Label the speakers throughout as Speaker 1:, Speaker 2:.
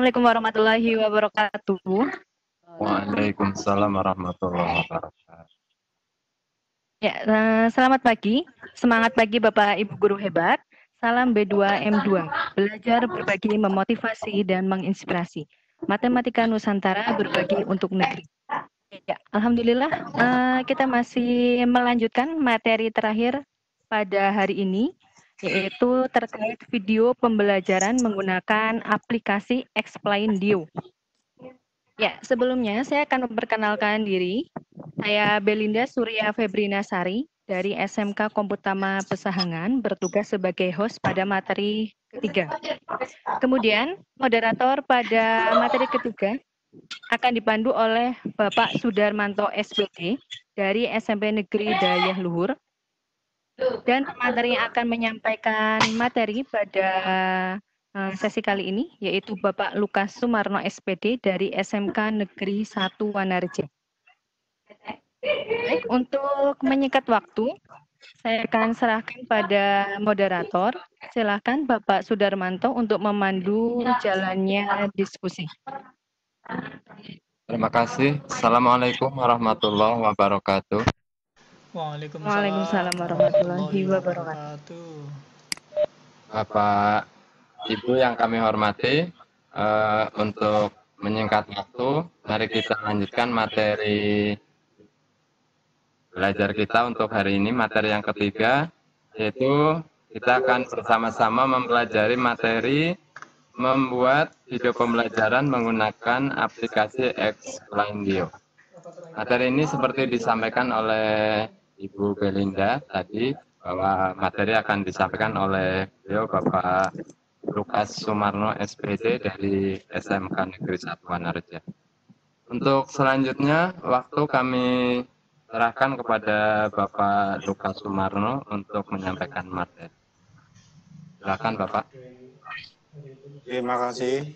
Speaker 1: Assalamualaikum warahmatullahi wabarakatuh.
Speaker 2: Waalaikumsalam warahmatullahi wabarakatuh.
Speaker 1: Ya, selamat pagi. Semangat pagi Bapak Ibu guru hebat. Salam B2M2. Belajar, berbagi, memotivasi dan menginspirasi. Matematika Nusantara berbagi untuk negeri. Ya, alhamdulillah kita masih melanjutkan materi terakhir pada hari ini, yaitu terkait video pembelajaran menggunakan aplikasi Explain.io. Ya, sebelumnya saya akan memperkenalkan diri. Saya Belinda Surya Febrinasari dari SMK Komputama Pesahangan, bertugas sebagai host pada materi ketiga. Kemudian, moderator pada materi ketiga akan dipandu oleh Bapak Sudarmanto SPD dari SMP Negeri Dayah Luhur. Dan materi yang akan menyampaikan materi pada sesi kali ini, yaitu Bapak Lukas Sumarno SPD dari SMK Negeri 1 Wanarja. Baik, untuk menyingkat waktu, saya akan serahkan pada moderator. Silakan Bapak Sudarmanto untuk memandu jalannya diskusi.
Speaker 2: Terima kasih. Assalamualaikum warahmatullahi wabarakatuh.
Speaker 3: Waalaikumsalam warahmatullahi wabarakatuh.
Speaker 2: Bapak Ibu yang kami hormati, untuk menyingkat waktu, mari kita lanjutkan materi belajar kita untuk hari ini, materi yang ketiga, yaitu kita akan bersama-sama mempelajari materi membuat video pembelajaran menggunakan aplikasi Explain.io. Materi ini seperti disampaikan oleh Ibu Belinda tadi, bahwa materi akan disampaikan oleh beliau Bapak Lukas Sumarno SPD dari SMK Negeri 1 Wanarja. Untuk selanjutnya, waktu kami serahkan kepada Bapak Lukas Sumarno untuk menyampaikan materi. Silakan Bapak.
Speaker 4: Terima kasih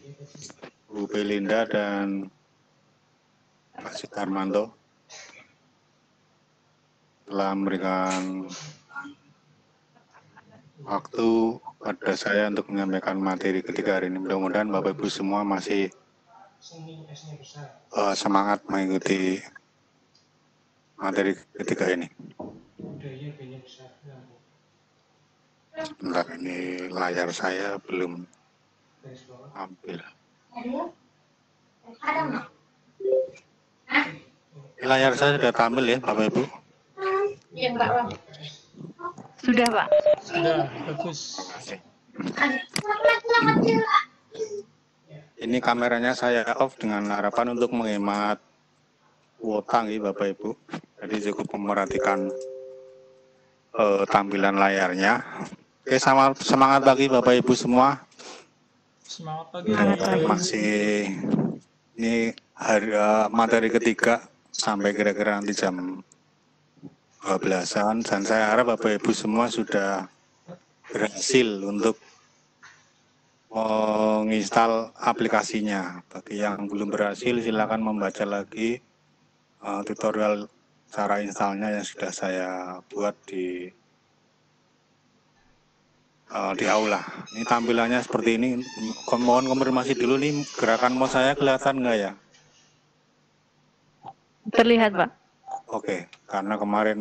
Speaker 4: Bu Belinda dan Pak Sudarmanto telah memberikan waktu pada saya untuk menyampaikan materi ketiga hari ini. Mudah-mudahan Bapak Ibu semua masih semangat mengikuti materi ketiga ini. Sebentar, ini layar saya belum tampil. Layar saya sudah tampil ya Bapak Ibu?
Speaker 1: Sudah, Pak.
Speaker 3: Sudah, bagus.
Speaker 4: Ini kameranya saya off dengan harapan untuk menghemat kuota nih Bapak Ibu. Jadi cukup memperhatikan tampilan layarnya. Oke, semangat pagi Bapak Ibu semua.
Speaker 3: Semangat pagi.
Speaker 4: Masih ini hari materi ketiga sampai kira-kira nanti jam 12-an, dan saya harap Bapak Ibu semua sudah berhasil untuk menginstal aplikasinya. Bagi yang belum berhasil, silakan membaca lagi tutorial cara instalnya yang sudah saya buat di aula. Ini tampilannya seperti ini. Mohon konfirmasi dulu nih, gerakan mouse saya kelihatan nggak ya?
Speaker 1: Terlihat, Pak.
Speaker 4: Oke, karena kemarin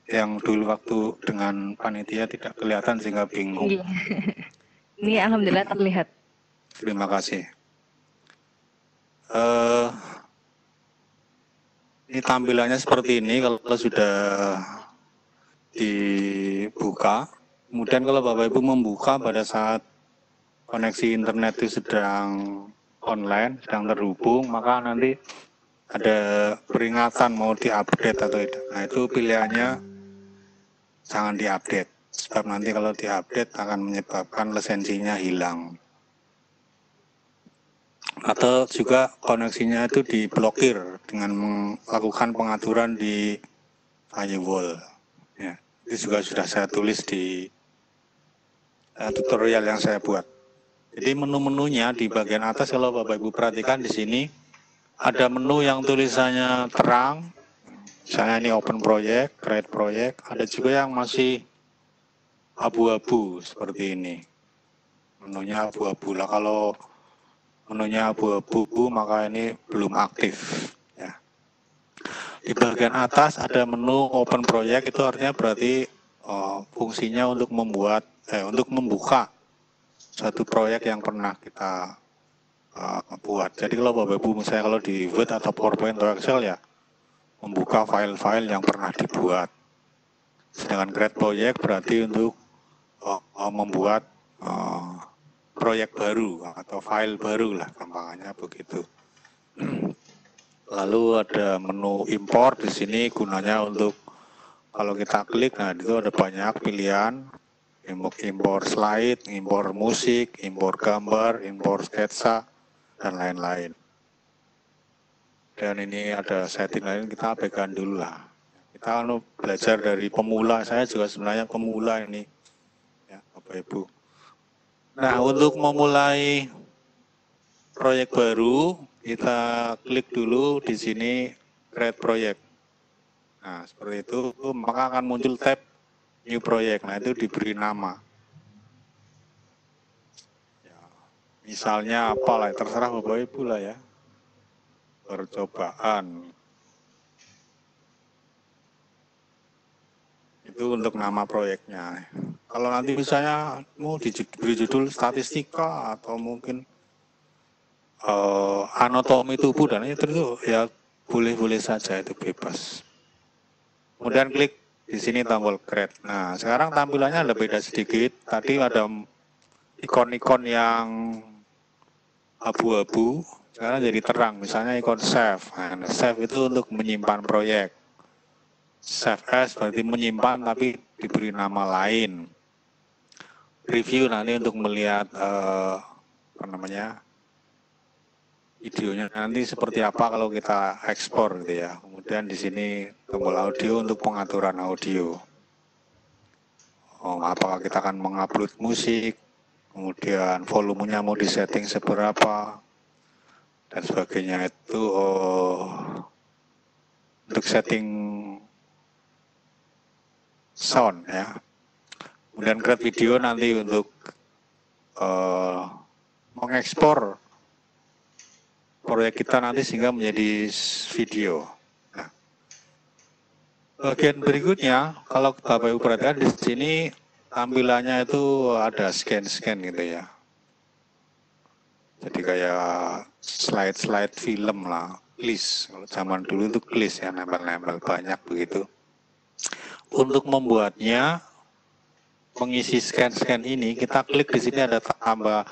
Speaker 4: yang dulu waktu dengan panitia tidak kelihatan sehingga bingung.
Speaker 1: Iya. Ini alhamdulillah terlihat.
Speaker 4: Terima kasih. Ini tampilannya seperti ini kalau sudah dibuka. Kemudian kalau Bapak Ibu membuka pada saat koneksi internet itu sedang online, sedang terhubung, maka nanti ada peringatan mau diupdate atau tidak. Nah, itu pilihannya jangan diupdate, sebab nanti kalau diupdate akan menyebabkan lisensinya hilang. Atau juga koneksinya itu diblokir dengan melakukan pengaturan di firewall. Ya, itu juga sudah saya tulis di tutorial yang saya buat. Jadi menu-menunya di bagian atas kalau Bapak Ibu perhatikan di sini ada menu yang tulisannya terang, misalnya ini open project, create project. Ada juga yang masih abu-abu seperti ini. Menunya abu-abu lah. Kalau menunya abu-abu, maka ini belum aktif. Ya. Di bagian atas ada menu open project, itu artinya berarti fungsinya untuk untuk membuka satu proyek yang pernah kita buat. Jadi kalau Bapak Ibu misalnya kalau di Word atau PowerPoint atau Excel ya membuka file-file yang pernah dibuat. Sedangkan create project berarti untuk membuat proyek baru atau file baru lah, gampangnya begitu. Lalu ada menu import di sini gunanya untuk kalau kita klik, nah itu ada banyak pilihan, import slide, import musik, import gambar, import sketsa, dan lain-lain. Dan ini ada setting lain, kita abaikan dulu lah. Kita belajar dari pemula, saya juga sebenarnya pemula ini, ya Bapak Ibu. Nah, untuk memulai proyek baru, kita klik dulu di sini create project. Nah, seperti itu, maka akan muncul tab new project. Nah, itu diberi nama. Ya, misalnya apalah, terserah Bapak Ibu lah ya. Percobaan. Itu untuk nama proyeknya. Kalau nanti misalnya mau diberi judul statistika atau mungkin anatomi tubuh dan itu ya boleh-boleh saja, itu bebas. Kemudian klik di sini tombol create. Nah, sekarang tampilannya ada beda sedikit. Tadi ada ikon-ikon yang abu-abu, sekarang jadi terang. Misalnya ikon save. Nah, save itu untuk menyimpan proyek. Save as berarti menyimpan tapi diberi nama lain. Review nanti untuk melihat videonya nanti seperti apa kalau kita ekspor gitu ya. Kemudian di sini tombol audio untuk pengaturan audio. Apakah kita akan mengupload musik, kemudian volumenya mau disetting seberapa, dan sebagainya. Itu untuk setting sound ya. Kemudian create video nanti untuk mengekspor proyek kita nanti sehingga menjadi video. Nah, bagian berikutnya, kalau Bapak Ibu perhatikan di sini tampilannya itu ada scan-scan gitu ya. Jadi kayak slide-slide film lah, list. Kalau zaman dulu itu list ya, nempel-nempel banyak begitu. Untuk membuatnya, mengisi scan-scan ini, kita klik di sini ada tambah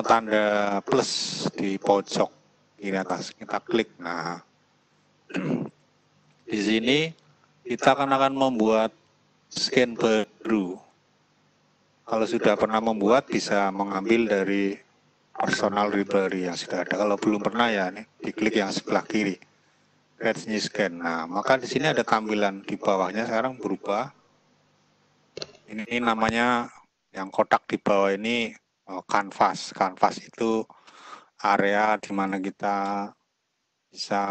Speaker 4: tanda plus di pojok kiri atas. Kita klik. Nah, di sini kita akan membuat scan baru. Kalau sudah pernah membuat, bisa mengambil dari personal library yang sudah ada. Kalau belum pernah ya, nih diklik yang sebelah kiri, create new scan. Nah, maka di sini ada tampilan di bawahnya sekarang berubah. Ini namanya yang kotak di bawah ini canvas. Canvas itu area di mana kita bisa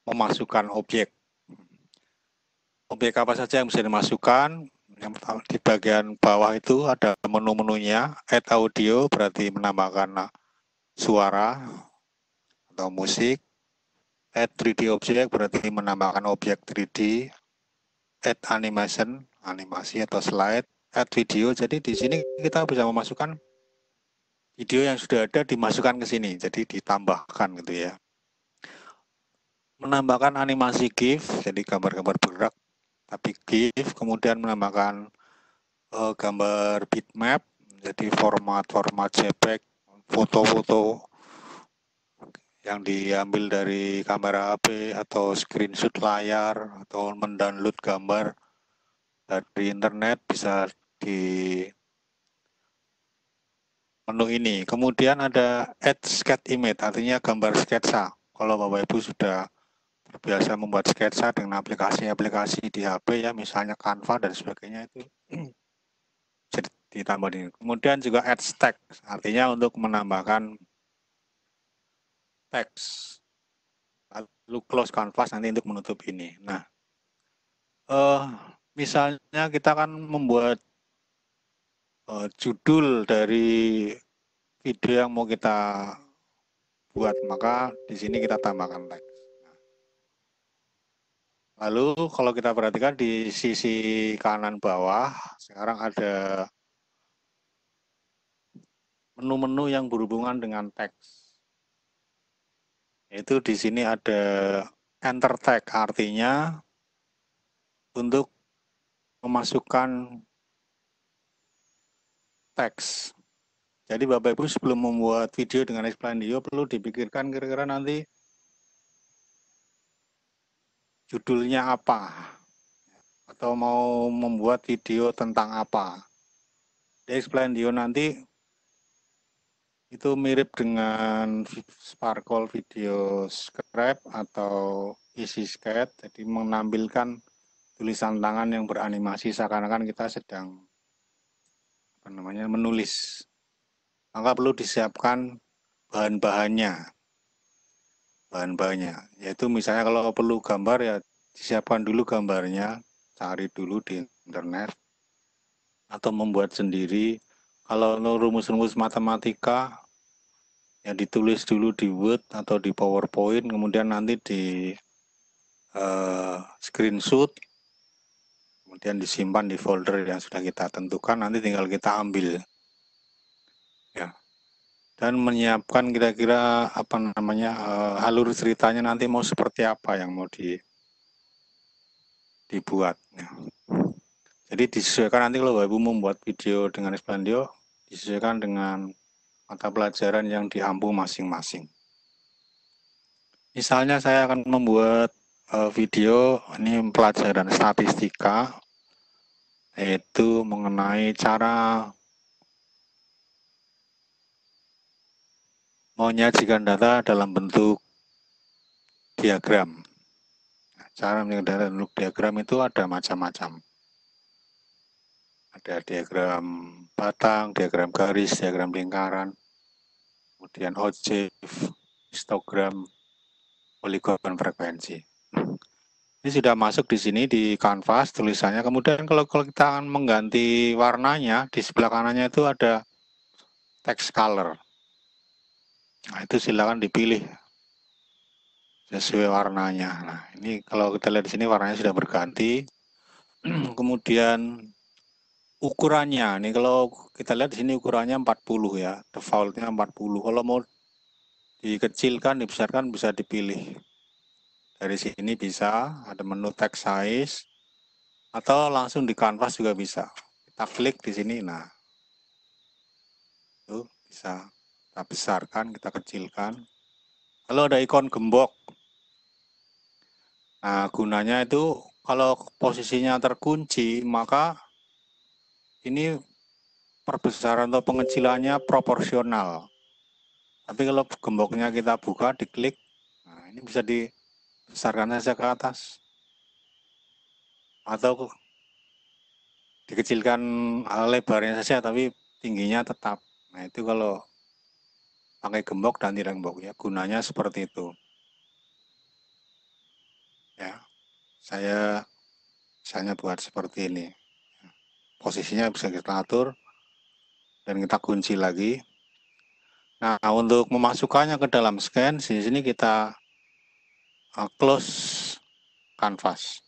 Speaker 4: memasukkan objek. Objek apa saja yang bisa dimasukkan? Yang pertama di bagian bawah itu ada menu-menunya. Add audio berarti menambahkan suara atau musik. Add 3D object berarti menambahkan objek 3D. Add animation, animasi atau slide. Add video, jadi di sini kita bisa memasukkan video yang sudah ada dimasukkan ke sini, jadi ditambahkan gitu ya. Menambahkan animasi GIF, jadi gambar-gambar bergerak tapi GIF, kemudian menambahkan gambar bitmap, jadi format JPEG, foto-foto yang diambil dari kamera HP atau screenshot layar atau mendownload gambar dari internet bisa di menu ini. Kemudian ada add sketch image, artinya gambar sketsa. Kalau Bapak Ibu sudah terbiasa membuat sketsa dengan aplikasi-aplikasi di HP ya, misalnya Canva dan sebagainya, itu bisa ditambah ini. Kemudian juga add text, artinya untuk menambahkan teks. Lalu close canvas nanti untuk menutup ini. Nah, misalnya kita akan membuat judul dari video yang mau kita buat, maka di sini kita tambahkan teks. Lalu kalau kita perhatikan di sisi kanan bawah, sekarang ada menu-menu yang berhubungan dengan teks. Yaitu di sini ada enter tag, artinya untuk memasukkan teks. Jadi Bapak Ibu sebelum membuat video dengan Explaindio perlu dipikirkan kira-kira nanti judulnya apa, atau mau membuat video tentang apa. Di Explaindio nanti itu mirip dengan Sparkle Video Script atau EasySketch, jadi menampilkan tulisan tangan yang beranimasi seakan-akan kita sedang menulis. Maka perlu disiapkan bahan-bahannya, yaitu misalnya kalau perlu gambar ya disiapkan dulu gambarnya, cari dulu di internet atau membuat sendiri. Kalau rumus-rumus matematika ya ditulis dulu di Word atau di PowerPoint, kemudian nanti di screenshot, kemudian disimpan di folder yang sudah kita tentukan, nanti tinggal kita ambil ya, dan menyiapkan kira-kira alur ceritanya nanti mau seperti apa yang mau dibuat ya. Jadi disesuaikan nanti kalau Bapak Ibu membuat video dengan Explaindio, disesuaikan dengan mata pelajaran yang diampu masing-masing. Misalnya saya akan membuat video ini pelajaran statistika, yaitu mengenai cara menyajikan data dalam bentuk diagram. Cara menyajikan data dalam bentuk diagram itu ada macam-macam. Ada diagram batang, diagram garis, diagram lingkaran, kemudian objek, histogram, poligon, frekuensi. Ini sudah masuk di sini di kanvas tulisannya. Kemudian kalau kita akan mengganti warnanya, di sebelah kanannya itu ada text color. Nah, itu silakan dipilih sesuai warnanya. Nah, ini kalau kita lihat di sini warnanya sudah berganti. Kemudian ukurannya, ini kalau kita lihat di sini ukurannya 40 ya, defaultnya 40. Kalau mau dikecilkan, dibesarkan bisa dipilih. Dari sini bisa, ada menu text size, atau langsung di kanvas juga bisa. Kita klik di sini, nah, itu bisa kita besarkan, kita kecilkan. Lalu ada ikon gembok. Nah, gunanya itu kalau posisinya terkunci, maka ini perbesaran atau pengecilannya proporsional. Tapi kalau gemboknya kita buka, diklik, nah ini bisa dibesarkan saja ke atas. Atau dikecilkan lebarnya saja, tapi tingginya tetap. Nah itu kalau pakai gembok dan tidak gembok ya, gunanya seperti itu. Ya, saya misalnya buat seperti ini. Posisinya bisa kita atur dan kita kunci lagi. Nah, untuk memasukkannya ke dalam scan, di sini kita close canvas.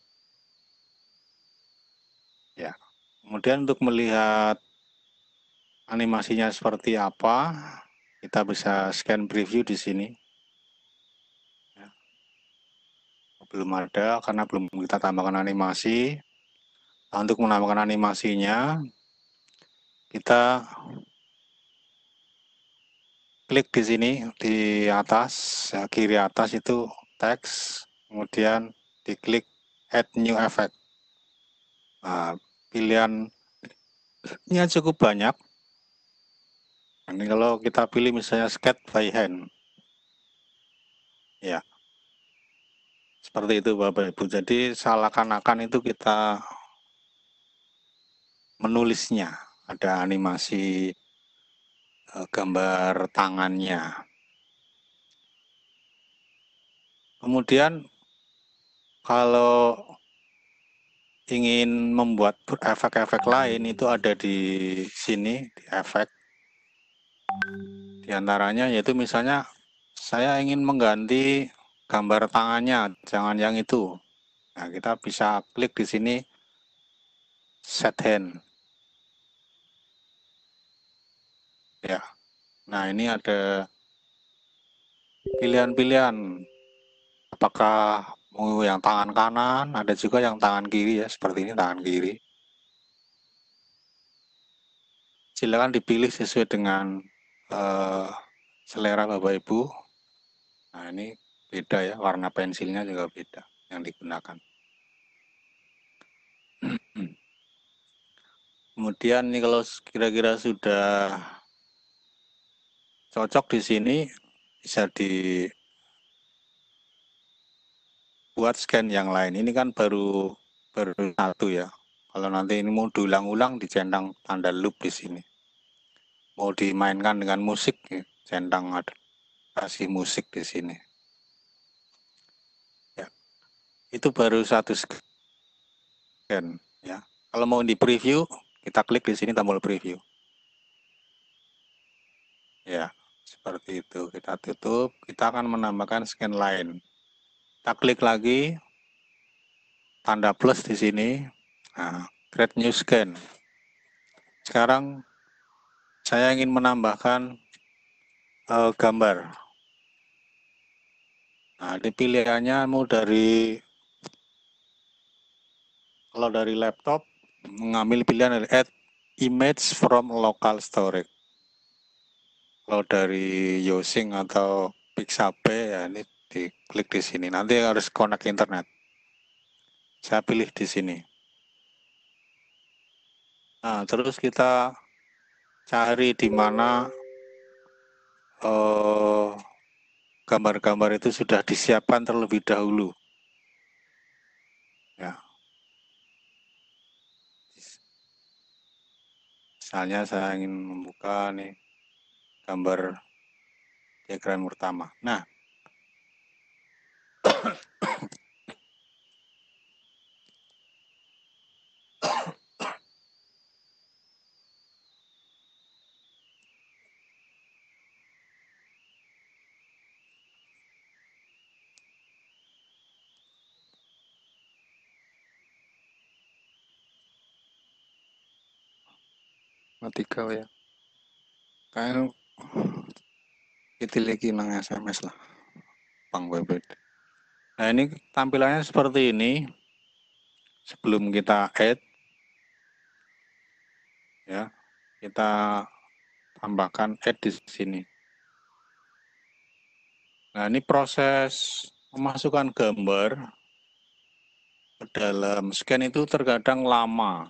Speaker 4: Ya. Kemudian untuk melihat animasinya seperti apa, kita bisa scan preview di sini. Ya. Belum ada karena belum kita tambahkan animasi. Nah, untuk menambahkan animasinya, kita klik di sini di atas, ya, kiri atas itu teks, kemudian diklik add new effect. Nah, pilihannya cukup banyak. Ini kalau kita pilih misalnya sketch by hand, ya seperti itu Bapak Ibu. Jadi seakan-akan itu kita menulisnya, ada animasi gambar tangannya. Kemudian kalau ingin membuat efek-efek lain itu ada di sini, di efek. Di antaranya yaitu misalnya saya ingin mengganti gambar tangannya, jangan yang itu. Nah, kita bisa klik di sini set hand. Ya. Nah, ini ada pilihan-pilihan. Apakah mau yang tangan kanan, ada juga yang tangan kiri ya, seperti ini tangan kiri. Silakan dipilih sesuai dengan selera Bapak Ibu. Nah, ini beda ya, warna pensilnya juga beda yang digunakan. Kemudian ini kalau kira-kira sudah cocok di sini, bisa dibuat scan yang lain. Ini kan baru satu ya. Kalau nanti ini mau diulang-ulang, dicentang tanda loop di sini. Mau dimainkan dengan musik, ya, centang ada kasih musik di sini. Ya, itu baru satu scan. Ya, kalau mau di preview, kita klik di sini tombol preview. Ya, seperti itu. Kita tutup. Kita akan menambahkan scan lain. Kita klik lagi, tanda plus di sini. Nah, create new scan. Sekarang saya ingin menambahkan gambar. Nah, ini pilihannya mau kalau dari laptop, mengambil pilihan dari add image from local storage. Kalau dari Yosing atau Pixabay, ya ini diklik di sini. Nanti harus connect internet. Saya pilih di sini. Nah, terus kita cari di mana gambar-gambar itu sudah disiapkan terlebih dahulu. Ya. Misalnya saya ingin membuka nih gambar diagram pertama. Nah, mati kau ya. Kayak itu lagi nang SMS lah. Pang bebet. Nah, ini tampilannya seperti ini. Sebelum kita add, ya, kita tambahkan add di sini. Nah, ini proses memasukkan gambar ke dalam scan itu terkadang lama.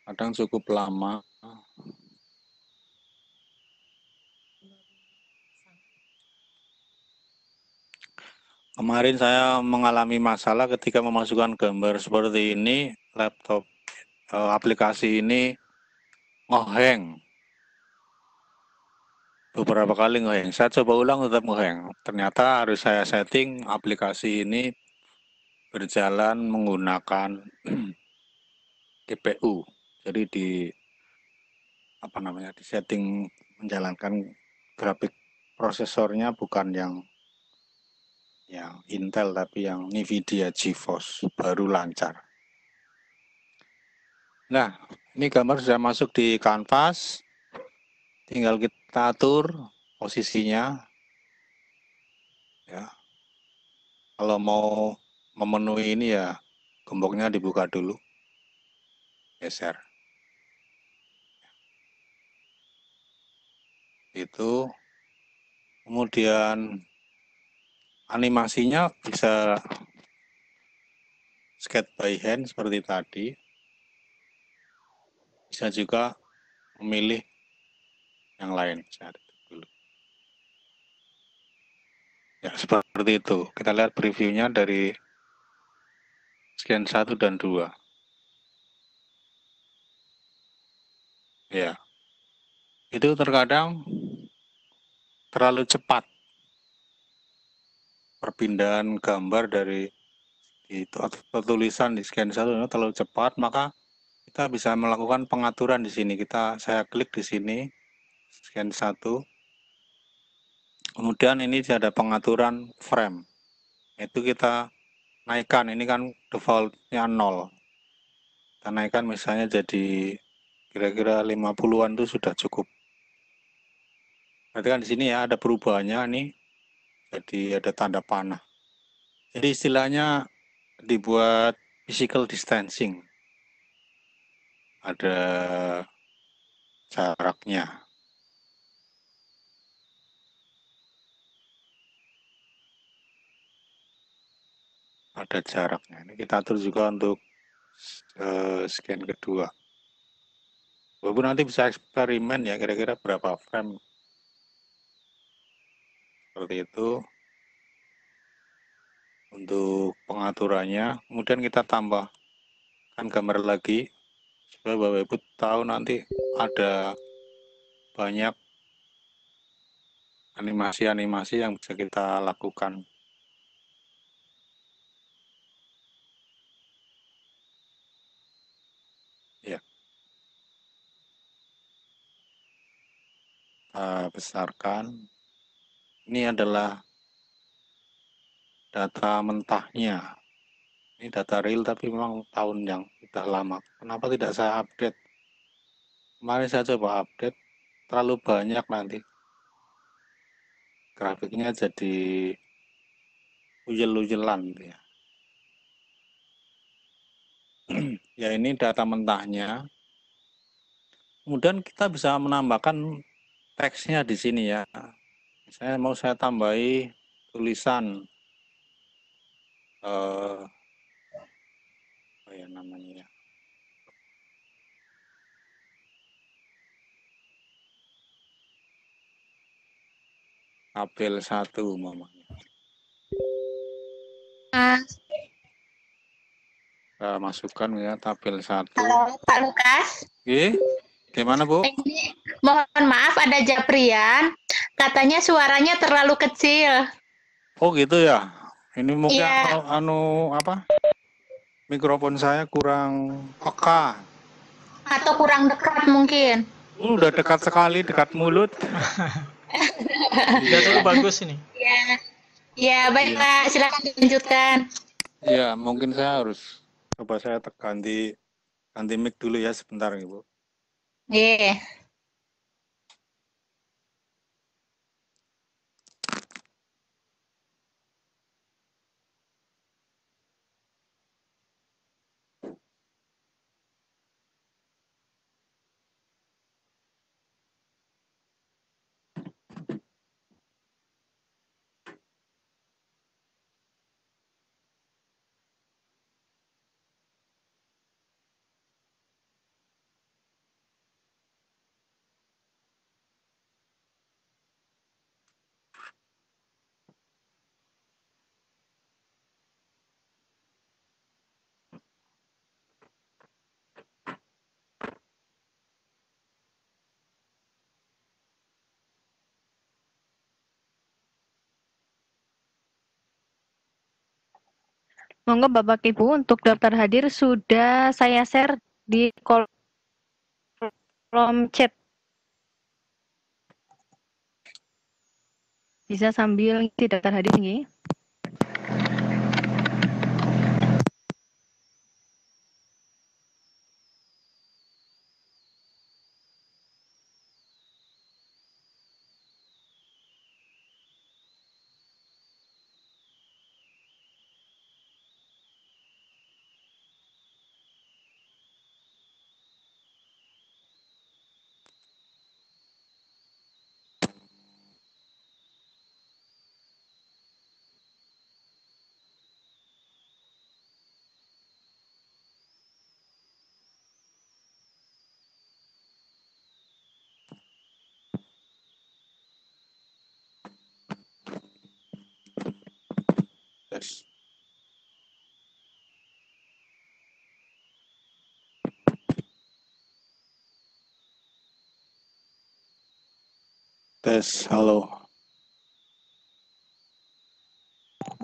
Speaker 4: Kadang cukup lama. Kemarin saya mengalami masalah ketika memasukkan gambar seperti ini, laptop aplikasi ini ngeheng. Beberapa kali ngeheng. Saya coba ulang tetap ngeheng. Ternyata harus saya setting aplikasi ini berjalan menggunakan GPU. Jadi di setting menjalankan grafik prosesornya bukan yang Intel tapi yang Nvidia GeForce, baru lancar. Nah, ini gambar sudah masuk di kanvas, tinggal kita atur posisinya. Ya. Kalau mau memenuhi ini ya gemboknya dibuka dulu, geser. Itu kemudian animasinya bisa sketch by hand seperti tadi. Bisa juga memilih yang lain. Ya, seperti itu. Kita lihat previewnya dari scan 1 dan 2. Ya. Itu terkadang terlalu cepat perpindahan gambar dari itu atau tulisan di scan satu terlalu cepat, maka kita bisa melakukan pengaturan di sini. Saya klik di sini, scan satu. Kemudian ini ada pengaturan frame. Itu kita naikkan, ini kan defaultnya 0. Kita naikkan misalnya jadi kira-kira 50-an itu sudah cukup. Berarti kan di sini ya ada perubahannya nih, jadi ada tanda panah. Jadi istilahnya dibuat physical distancing. Ada jaraknya. Ada jaraknya. Ini kita atur juga untuk scan kedua. Walaupun nanti bisa eksperimen ya, kira-kira berapa frame. Seperti itu. Untuk pengaturannya. Kemudian kita tambahkan gambar lagi. Supaya Bapak Ibu tahu nanti ada banyak animasi-animasi yang bisa kita lakukan. Ya. Kita besarkan. Ini adalah data mentahnya. Ini data real tapi memang tahun yang sudah lama. Kenapa tidak saya update? Kemarin saya coba update, terlalu banyak nanti. Grafiknya jadi ujel-ujelan. Ya. Ya ini data mentahnya. Kemudian kita bisa menambahkan teksnya di sini ya. Saya tambahi tulisan apa ya namanya ya. Tabel 1 umpamanya. Kita masukkan ya tabel 1.
Speaker 5: Halo Pak Lukas.
Speaker 4: Gimana Bu?
Speaker 5: Ini, mohon maaf ada Japrian. Katanya suaranya terlalu kecil.
Speaker 4: Oh gitu ya. Ini mungkin
Speaker 5: Iya.
Speaker 4: mikrofon saya kurang peka.
Speaker 5: Atau kurang dekat mungkin.
Speaker 4: Udah dekat sekali, dekat mulut.
Speaker 3: Udah dulu bagus ini.
Speaker 5: Iya. Ya, baik Pak, silakan dilanjutkan.
Speaker 4: Iya, mungkin saya harus coba saya ganti mic dulu ya sebentar Ibu.
Speaker 5: Iya.
Speaker 1: Monggo Bapak Ibu untuk daftar hadir sudah saya share di kolom chat. Bisa sambil ngisi daftar hadir nih.
Speaker 4: Tes. Tes, halo.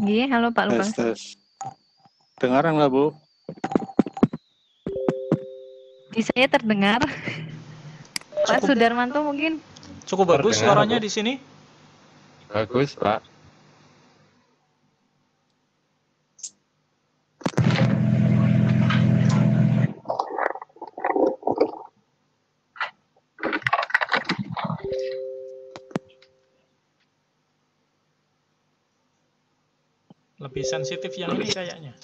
Speaker 1: Iya, halo Pak
Speaker 4: Tes,
Speaker 1: Lukas.
Speaker 4: tes. Dengaran nggak, Bu?
Speaker 1: Di saya terdengar. Pak
Speaker 3: Cukup
Speaker 1: Sudarmanto mungkin.
Speaker 3: cukup bagus
Speaker 2: Terdengar,
Speaker 3: suaranya
Speaker 2: Bu.
Speaker 3: di sini.
Speaker 2: Bagus, Pak.
Speaker 3: Lebih sensitif yang ini kayaknya.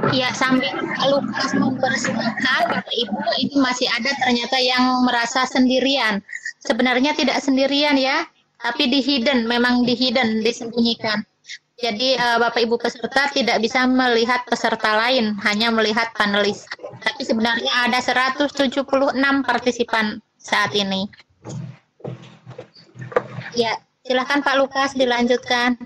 Speaker 5: Ya, sambil Pak Lukas mempersilakan, Bapak Ibu, ini masih ada ternyata yang merasa sendirian. Sebenarnya tidak sendirian ya, tapi di hidden, memang di hidden, disembunyikan. Jadi Bapak Ibu peserta tidak bisa melihat peserta lain, hanya melihat panelis. Tapi sebenarnya ada 176 partisipan saat ini. Ya, silakan Pak Lukas dilanjutkan.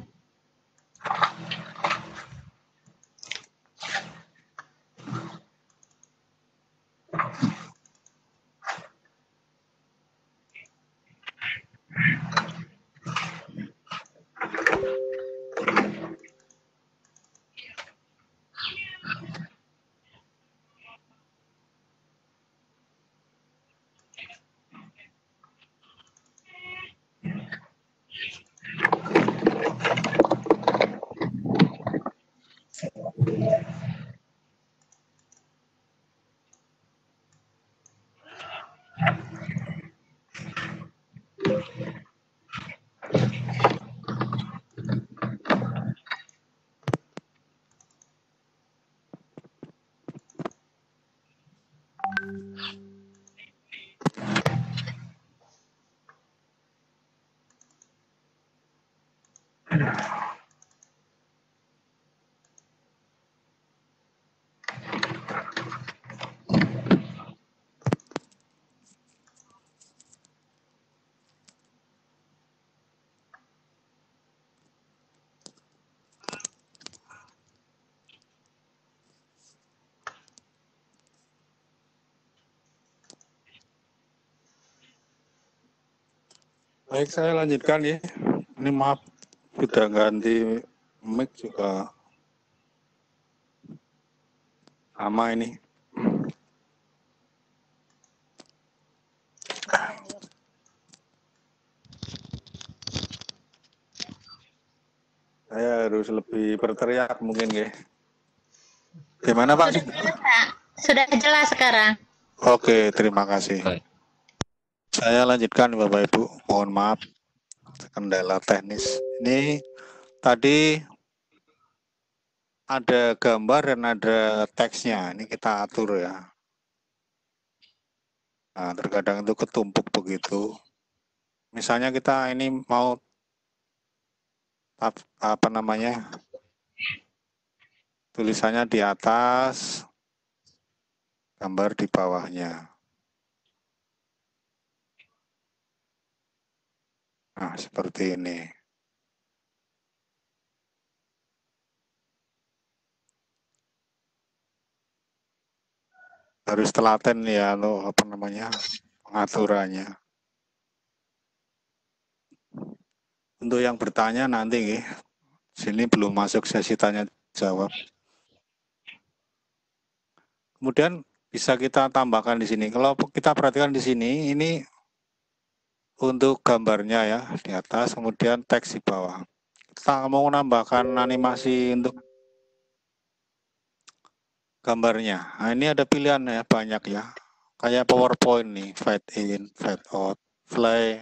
Speaker 4: Baik, saya lanjutkan ya. Ini maaf, sudah ganti mic juga sama ini. Saya harus lebih berteriak mungkin ya. Gimana Pak?
Speaker 5: Sudah jelas sekarang.
Speaker 4: Oke, terima kasih.
Speaker 2: Baik.
Speaker 4: Saya lanjutkan Bapak Ibu, mohon maaf kendala teknis. Ini tadi ada gambar dan ada teksnya, ini kita atur ya. Nah, terkadang itu ketumpuk begitu. Misalnya kita ini mau apa namanya, tulisannya di atas, gambar di bawahnya. Nah, seperti ini. Harus telaten ya lo apa namanya pengaturannya. Untuk yang bertanya nanti, sini belum masuk sesi tanya jawab. Kemudian bisa kita tambahkan di sini. Kalau kita perhatikan di sini, ini untuk gambarnya ya di atas, kemudian teks di bawah. Kita mau menambahkan animasi untuk gambarnya. Nah, ini ada pilihan ya, banyak ya. Kayak PowerPoint nih, fade in, fade out, fly.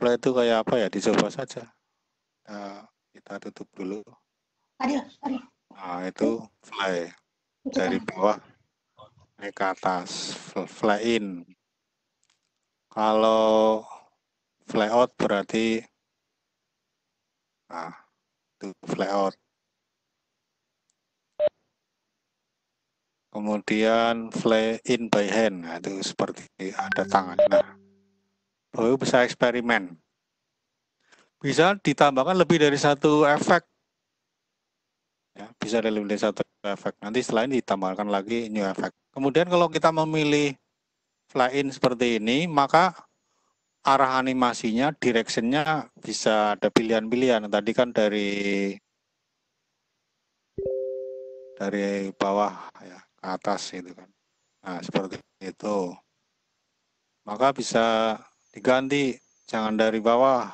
Speaker 4: Fly itu kayak apa ya? Dicoba saja. Kita tutup dulu. Nah, itu fly. Dari bawah naik ke atas, fly in. Kalau fly out berarti itu fly out. Kemudian fly in by hand, nah, itu seperti ada tangan. Nah, Bapak bisa eksperimen. Bisa ditambahkan lebih dari satu efek. Ya, bisa ada lebih dari satu efek. Nanti selain ditambahkan lagi new efek. Kemudian kalau kita memilih fly in seperti ini, maka arah animasinya, directionnya bisa ada pilihan-pilihan. Tadi kan dari bawah ya ke atas itu kan. Nah, seperti itu. Maka bisa diganti, jangan dari bawah,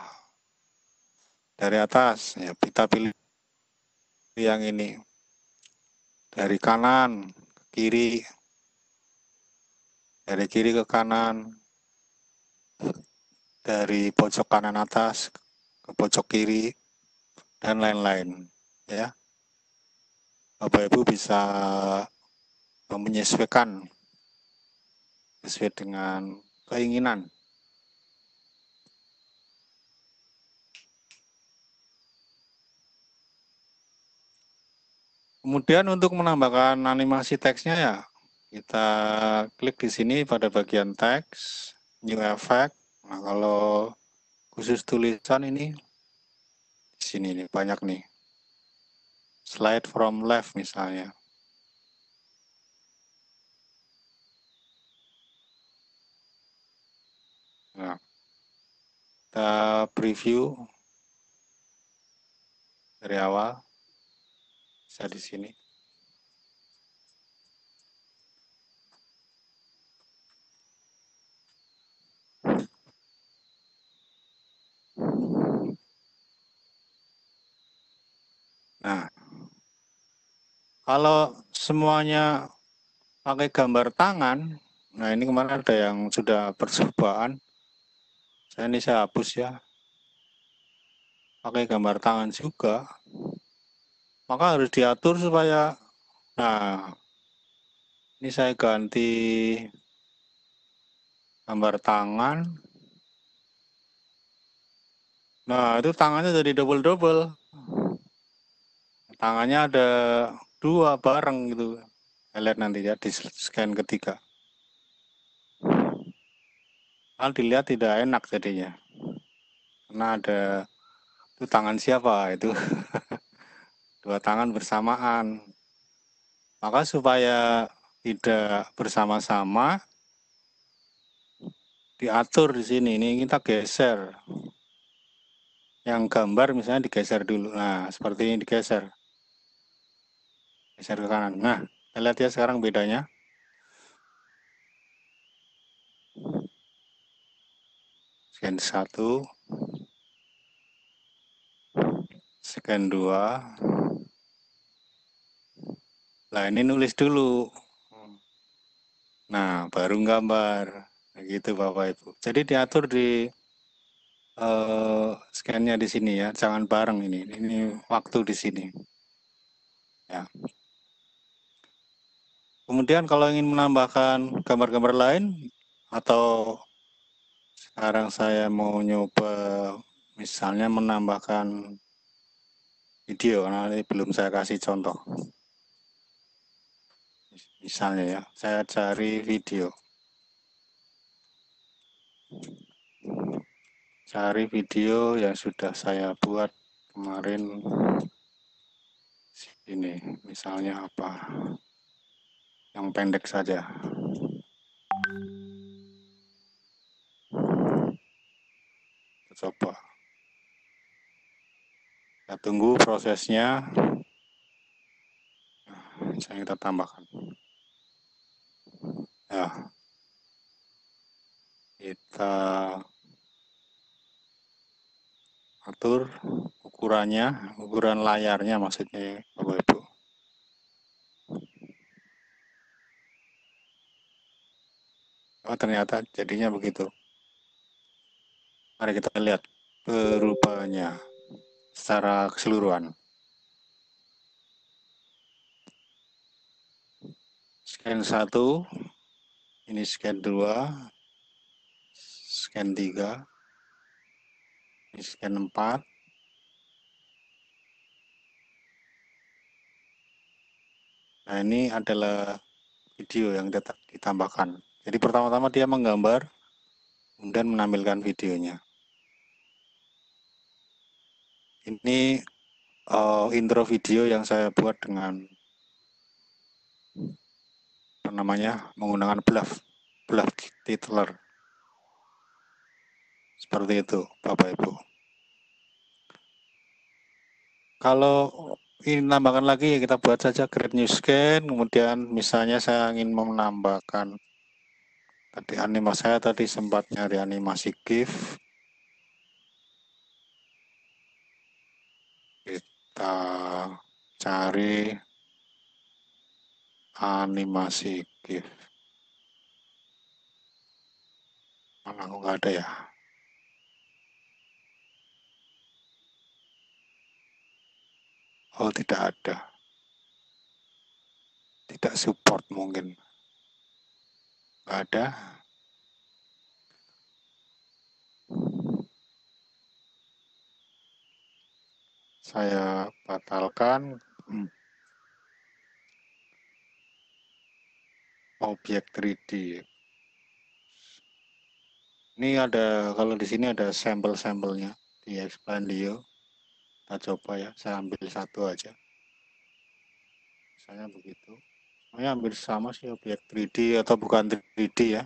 Speaker 4: dari atas. Ya, kita pilih yang ini. Dari kanan ke kiri, dari kiri ke kanan, dari pojok kanan atas ke pojok kiri, dan lain-lain. Ya, Bapak Ibu bisa menyesuaikan sesuai dengan keinginan. Kemudian untuk menambahkan animasi teksnya ya, kita klik di sini pada bagian teks, new effect. Nah, kalau khusus tulisan ini, di sini nih banyak nih. Slide from left misalnya. Nah, kita preview dari awal, bisa di sini. Nah, kalau semuanya pakai gambar tangan, nah ini kemarin ada yang sudah percobaan, saya hapus ya, pakai gambar tangan juga, maka harus diatur supaya, nah ini saya ganti gambar tangan, nah itu tangannya jadi double-double, tangannya ada dua bareng gitu, lihat nanti ya di scan ketiga. Kalau dilihat tidak enak jadinya, karena ada itu tangan siapa itu dua tangan bersamaan. Maka supaya tidak bersama-sama diatur di sini. Ini kita geser. Yang gambar misalnya digeser dulu. Nah, seperti ini digeser. Geser ke kanan. Nah, kita lihat ya sekarang bedanya. Scan 1. Scan 2. Nah, ini nulis dulu. Nah, baru gambar. Nah, gitu Bapak Ibu. Jadi diatur di scan-nya di sini ya. Jangan bareng ini. Ini waktu di sini. Ya. Kemudian kalau ingin menambahkan gambar-gambar lain atau sekarang saya mau nyoba misalnya menambahkan video, nanti belum saya kasih contoh. Misalnya ya, saya cari video. Cari video yang sudah saya buat kemarin. Ini misalnya apa? Yang pendek saja. Kita coba. Kita tunggu prosesnya. Nah, kita tambahkan. Ya. Kita atur ukurannya, ukuran layarnya maksudnya Bapak Ibu. Oh, ternyata jadinya begitu. Mari kita lihat perubahannya secara keseluruhan. Scan 1, ini scan 2, scan 3, ini scan 4. Nah, ini adalah video yang ditambahkan. Jadi pertama-tama dia menggambar, kemudian menampilkan videonya. Ini intro video yang saya buat dengan menggunakan bluff titler. Seperti itu, Bapak Ibu. Kalau ingin menambahkan lagi, ya kita buat saja create new scan. Kemudian misalnya saya ingin menambahkan tadi animasi, saya tadi sempat nyari animasi GIF. Kita cari animasi GIF. Mana kok nggak ada ya? Oh, tidak ada. Tidak support mungkin. Nggak ada. Saya batalkan. Objek 3D. Ini ada, kalau di sini ada sampel-sampelnya di Expandio. Kita coba ya, saya ambil satu aja. Misalnya begitu. Saya ambil sama sih objek 3D atau bukan 3D ya.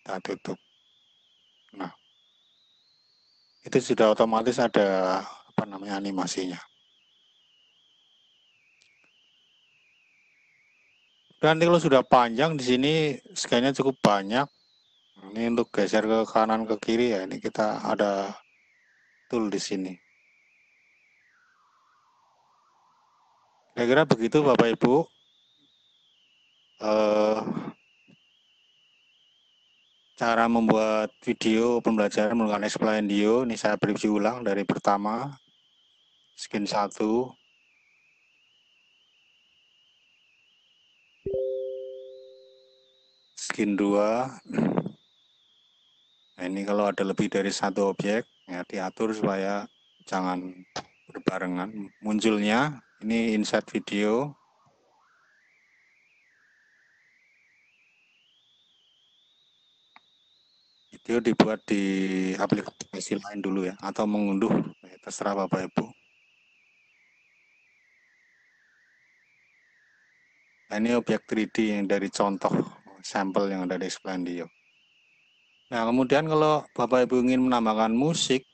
Speaker 4: Kita tutup. Nah, itu sudah otomatis ada animasinya. Dan kalau sudah panjang di sini scan-nya cukup banyak. Ini untuk geser ke kanan ke kiri ya. Ini kita ada tool di sini. Kira-kira begitu Bapak Ibu. Cara membuat video pembelajaran menggunakan Expandio. Ini saya preview ulang dari pertama. Scan 1. Scan 2. Nah, ini kalau ada lebih dari satu objek, ya diatur supaya jangan berbarengan. Munculnya, ini insert video. Video dibuat di aplikasi lain dulu ya, atau mengunduh, ya, terserah Bapak Ibu. Nah, ini objek 3D yang dari contoh sampel yang ada di Expandio. Nah, kemudian kalau Bapak Ibu ingin menambahkan musik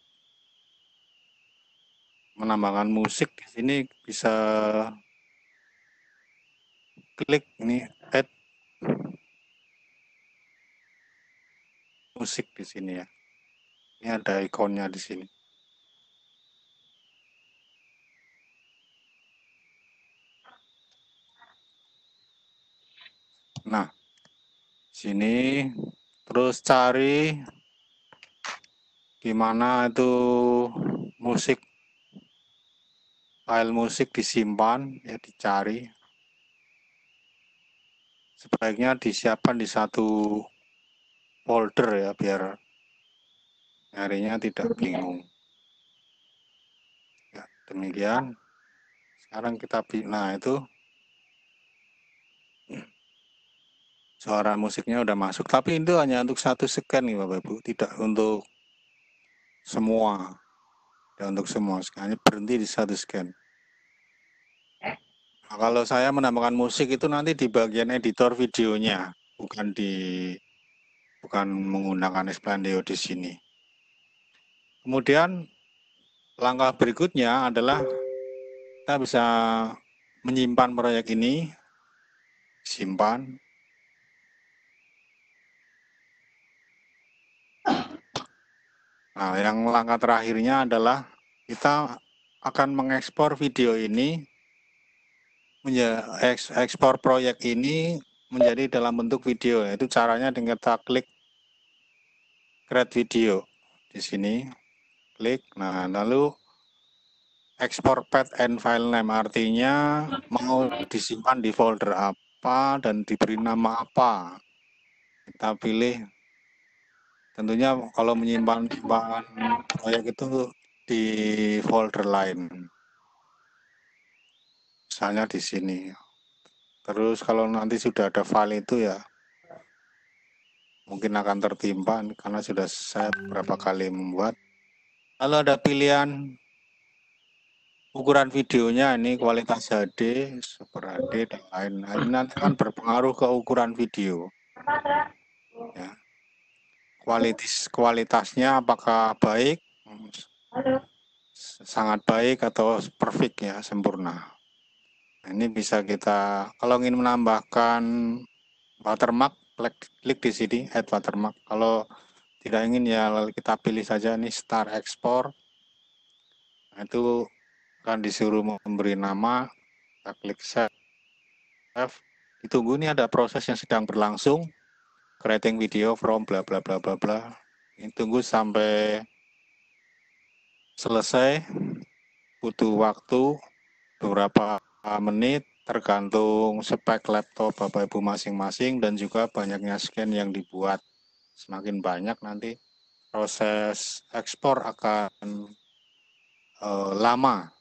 Speaker 4: di sini bisa klik ini add musik di sini ya. Ini ada ikonnya di sini. Nah, sini terus cari gimana itu musik, file musik disimpan ya, dicari. Sebaiknya disiapkan di satu folder ya, biar nyarinya tidak bingung. Ya, demikian. Sekarang kita nah itu suara musiknya udah masuk, tapi itu hanya untuk satu scan nih Bapak Ibu, tidak untuk semua. Tidak untuk semua, hanya berhenti di satu scan. Nah, kalau saya menambahkan musik itu nanti di bagian editor videonya, bukan menggunakan Expandio di sini. Kemudian langkah berikutnya adalah kita bisa menyimpan proyek ini, simpan. Nah, yang langkah terakhirnya adalah kita akan mengekspor video ini, ekspor proyek ini menjadi dalam bentuk video. Itu caranya dengan kita klik create video di sini, klik. Nah, lalu ekspor path and file name, artinya mau disimpan di folder apa dan diberi nama apa. Kita pilih. Tentunya kalau menyimpan proyek itu di folder lain. Misalnya di sini. Terus kalau nanti sudah ada file itu ya mungkin akan tertimpa karena sudah saya berapa kali membuat. Lalu ada pilihan ukuran videonya, ini kualitas HD, Super HD dan lain. Nah, ini nanti akan berpengaruh ke ukuran video. Ya. Kualitasnya apakah baik, sangat baik atau perfect ya, sempurna. Ini bisa kita, kalau ingin menambahkan watermark, klik di sini add watermark. Kalau tidak ingin ya kita pilih saja nih start export. Nah, itu akan disuruh memberi nama, kita klik save. Ditunggu, ini ada proses yang sedang berlangsung, creating video from bla bla bla bla bla. Ini tunggu sampai selesai, butuh waktu beberapa menit, tergantung spek laptop Bapak Ibu masing-masing dan juga banyaknya scan yang dibuat. Semakin banyak nanti proses ekspor akan lama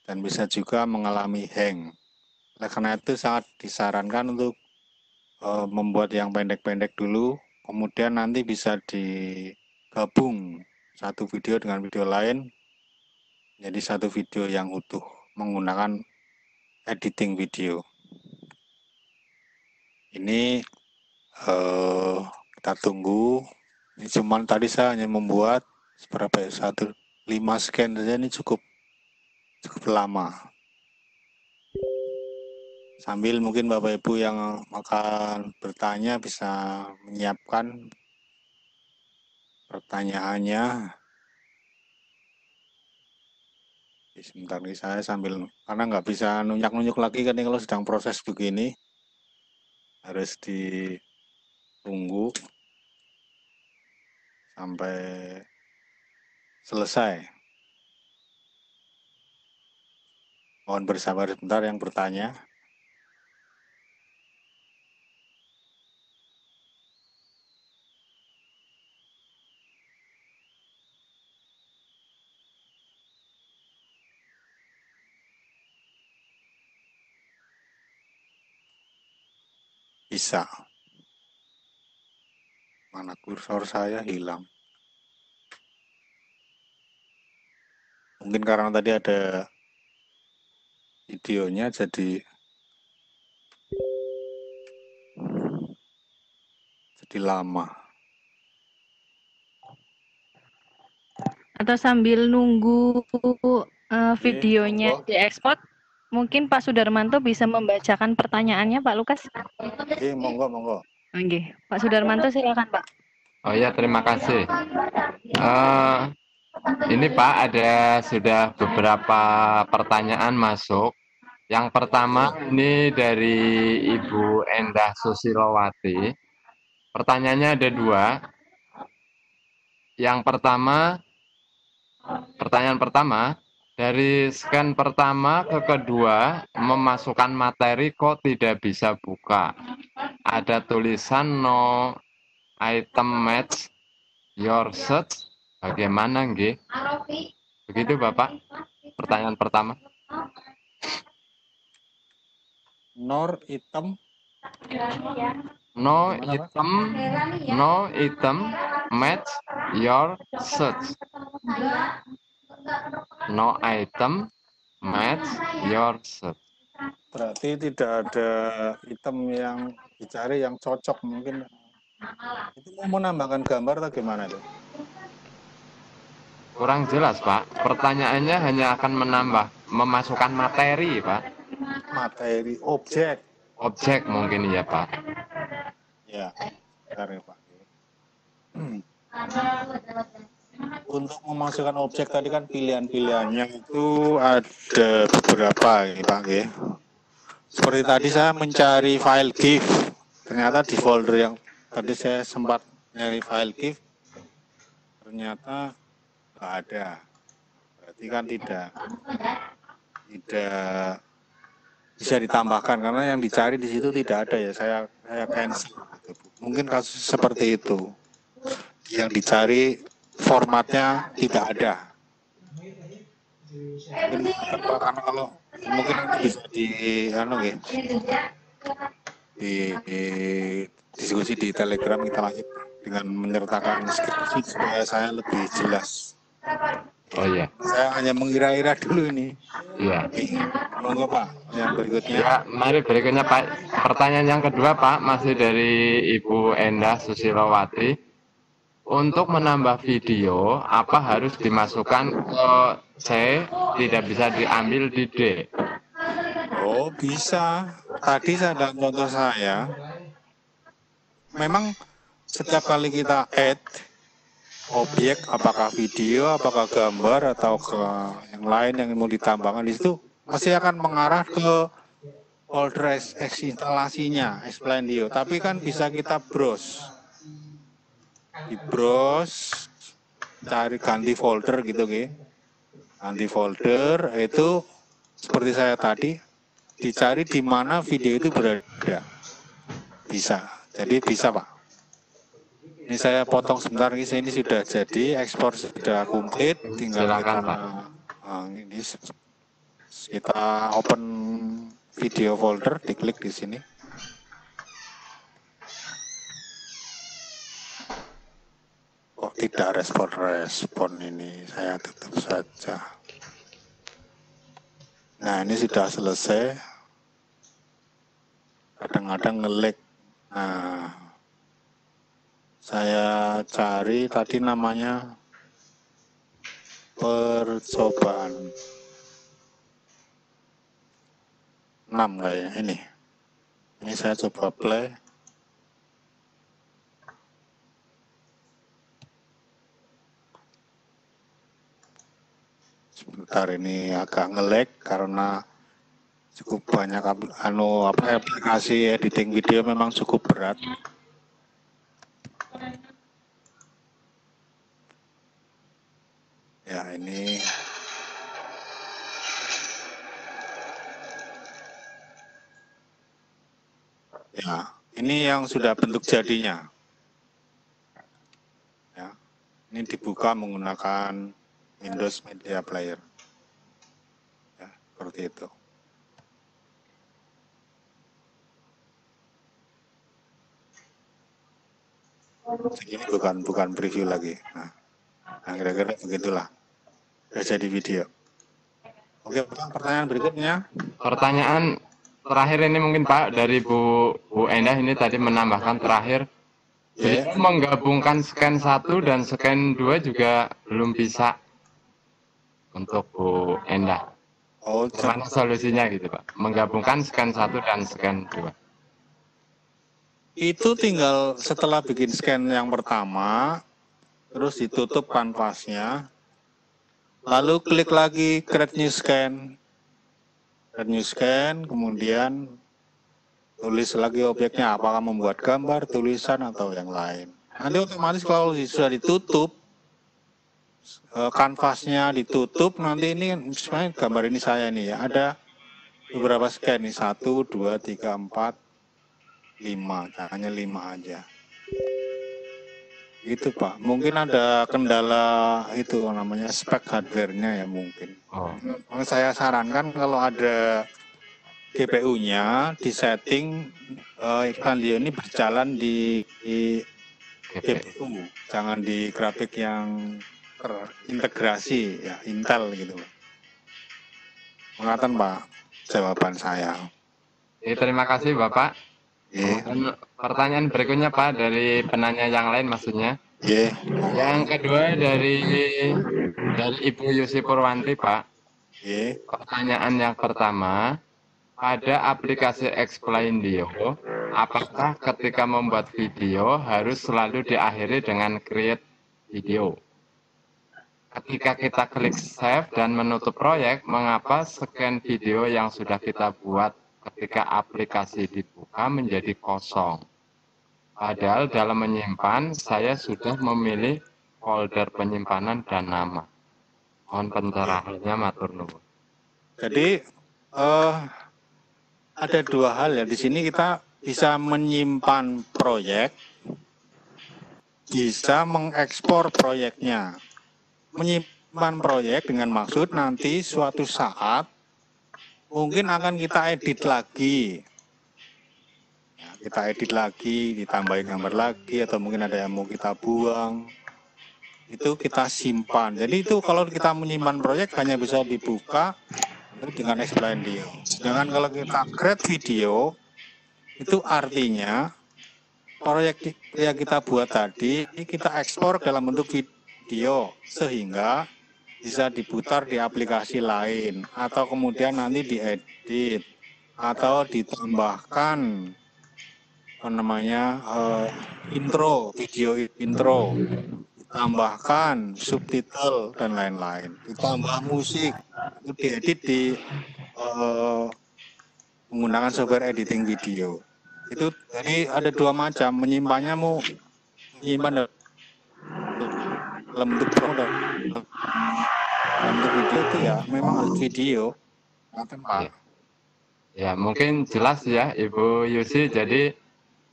Speaker 4: dan bisa juga mengalami hang. Oleh karena itu sangat disarankan untuk membuat yang pendek-pendek dulu, kemudian nanti bisa digabung satu video dengan video lain, jadi satu video yang utuh menggunakan editing video. Ini kita tunggu. Ini cuman tadi saya hanya membuat berapa ya, 5 scan saja, ini cukup lama. Sambil mungkin Bapak Ibu yang akan bertanya bisa menyiapkan pertanyaannya. Sebentar nih saya sambil, karena nggak bisa nunjuk-nunjuk lagi kan kalau sedang proses begini. Harus ditunggu sampai selesai. Mohon bersabar sebentar yang bertanya. Bisa. Mana kursor saya hilang. Mungkin karena tadi ada videonya jadi lama.
Speaker 1: Atau sambil nunggu videonya diekspor, mungkin Pak Sudarmanto bisa membacakan pertanyaannya, Pak Lukas.
Speaker 4: Oke, monggo.
Speaker 1: Oke, Pak Sudarmanto silakan, Pak.
Speaker 2: Oh ya, terima kasih. Ini Pak, ada sudah beberapa pertanyaan masuk. Yang pertama ini dari Ibu Endah Susilowati. Pertanyaannya ada 2. Yang pertama, pertanyaan pertama, dari scan pertama ke kedua, memasukkan materi kok tidak bisa buka. Ada tulisan no item match your search. Bagaimana nggih? Begitu Bapak, pertanyaan pertama.
Speaker 4: No item
Speaker 2: match your search. No item match your search.
Speaker 4: berarti tidak ada item yang dicari yang cocok, mungkin itu mau menambahkan gambar atau gimana tuh?
Speaker 2: Kurang jelas Pak, pertanyaannya hanya akan memasukkan materi Pak.
Speaker 4: Materi objek
Speaker 2: Mungkin ya Pak.
Speaker 4: ya, bentar ya Pak. untuk memasukkan objek tadi kan pilihan-pilihannya itu ada beberapa ya Pak ya. Seperti tadi saya mencari file GIF, ternyata di folder yang tadi saya sempat nyari file GIF, ternyata nggak ada. Berarti kan tidak bisa ditambahkan karena yang dicari di situ tidak ada ya. Saya cancel. Mungkin kasus seperti itu. Yang dicari formatnya tidak ada. Mungkin karena kalau mungkin nanti bisa di diskusi di Telegram kita lanjut dengan menyertakan skripsi supaya saya lebih jelas.
Speaker 2: Oh iya.
Speaker 4: Saya hanya mengira-ira dulu ini.
Speaker 2: Iya.
Speaker 4: Monggo Pak, yang berikutnya.
Speaker 2: Ya, mari berikutnya Pak. Pertanyaan yang kedua Pak, masih dari Ibu Endah Susilowati. Untuk menambah video, apa harus dimasukkan ke C, tidak bisa diambil di D?
Speaker 4: Oh bisa. Tadi saya dalam contoh saya, memang setiap kali kita add objek, apakah video, apakah gambar, atau ke yang lain yang mau ditambahkan di situ, pasti akan mengarah ke folder instalasinya, Explaindio. Tapi kan bisa kita browse. Di browse, cari ganti folder gitu, ganti folder itu seperti saya tadi, dicari di mana video itu berada. Bisa, jadi bisa Pak. Ini saya potong sebentar, ini sudah jadi, ekspor sudah komplit, tinggal
Speaker 2: Silakan,
Speaker 4: kita,
Speaker 2: Pak.
Speaker 4: Ini kita open video folder, diklik di sini. Kok tidak respon ini, saya tutup saja. Nah ini sudah selesai, kadang-kadang nge-lag. Nah, saya cari tadi namanya percobaan 6 kayak ini. Ini saya coba play. Sebentar, ini agak nge-lag karena cukup banyak aplikasi editing video memang cukup berat. Ya ini ya ini yang sudah bentuk jadinya. Ya, ini dibuka menggunakan Windows Media Player. Ya, seperti itu. Ini bukan preview lagi. Nah kira-kira begitulah. Sudah jadi video. Oke, pertanyaan berikutnya.
Speaker 2: Pertanyaan terakhir ini mungkin Pak dari Bu Endah ini tadi menambahkan terakhir. Jadi menggabungkan scan 1 dan scan 2 juga belum bisa untuk Bu Endah.
Speaker 4: Oh,
Speaker 2: gimana solusinya gitu Pak? Menggabungkan scan 1 dan scan 2.
Speaker 4: Itu tinggal setelah bikin scan yang pertama, terus ditutup kanvasnya, lalu klik lagi create new scan. Create new scan, kemudian tulis lagi objeknya, apakah membuat gambar, tulisan, atau yang lain. Nanti otomatis kalau sudah ditutup, kanvasnya ditutup, nanti ini sebenarnya gambar ini saya nih ya, ada beberapa scan nih, 1, 2, 3, 4, 5, hanya 5 aja. Itu Pak, mungkin ada kendala itu namanya spek hardware-nya ya mungkin. Saya sarankan kalau ada GPU-nya di setting Explaindio ini berjalan di GPU, jangan di grafik yang terintegrasi ya Intel gitu. Mengatakan Pak jawaban saya.
Speaker 2: Terima kasih Bapak. Pertanyaan berikutnya Pak dari penanya yang lain maksudnya. Yang kedua dari Ibu Yusi Purwanti Pak. Pertanyaan yang pertama, pada aplikasi Explaindio, apakah ketika membuat video harus selalu diakhiri dengan create video? ketika kita klik save dan menutup proyek, mengapa scan video yang sudah kita buat ketika aplikasi dibuka menjadi kosong? Padahal dalam menyimpan, saya sudah memilih folder penyimpanan dan nama. Mohon pencerahannya, matur nuwun.
Speaker 4: Jadi ada dua hal ya. Di sini kita bisa menyimpan proyek, bisa mengekspor proyeknya. Menyimpan proyek dengan maksud nanti suatu saat mungkin akan kita edit lagi. Ya, kita edit lagi, ditambahin gambar lagi, atau mungkin ada yang mau kita buang. Itu kita simpan. Jadi itu kalau kita menyimpan proyek hanya bisa dibuka dengan explain video. Sedangkan kalau kita create video, itu artinya proyek yang kita buat tadi kita ekspor dalam bentuk video sehingga bisa diputar di aplikasi lain atau kemudian nanti diedit atau ditambahkan intro, video intro, tambahkan subtitle dan lain-lain, ditambah musik, itu diedit di menggunakan software editing video. Itu jadi ada dua macam, menyimpannya mau menyimpan dalam bentuk video itu ya memang harus video. Pak.
Speaker 2: Ya, mungkin jelas ya Ibu Yusi, jadi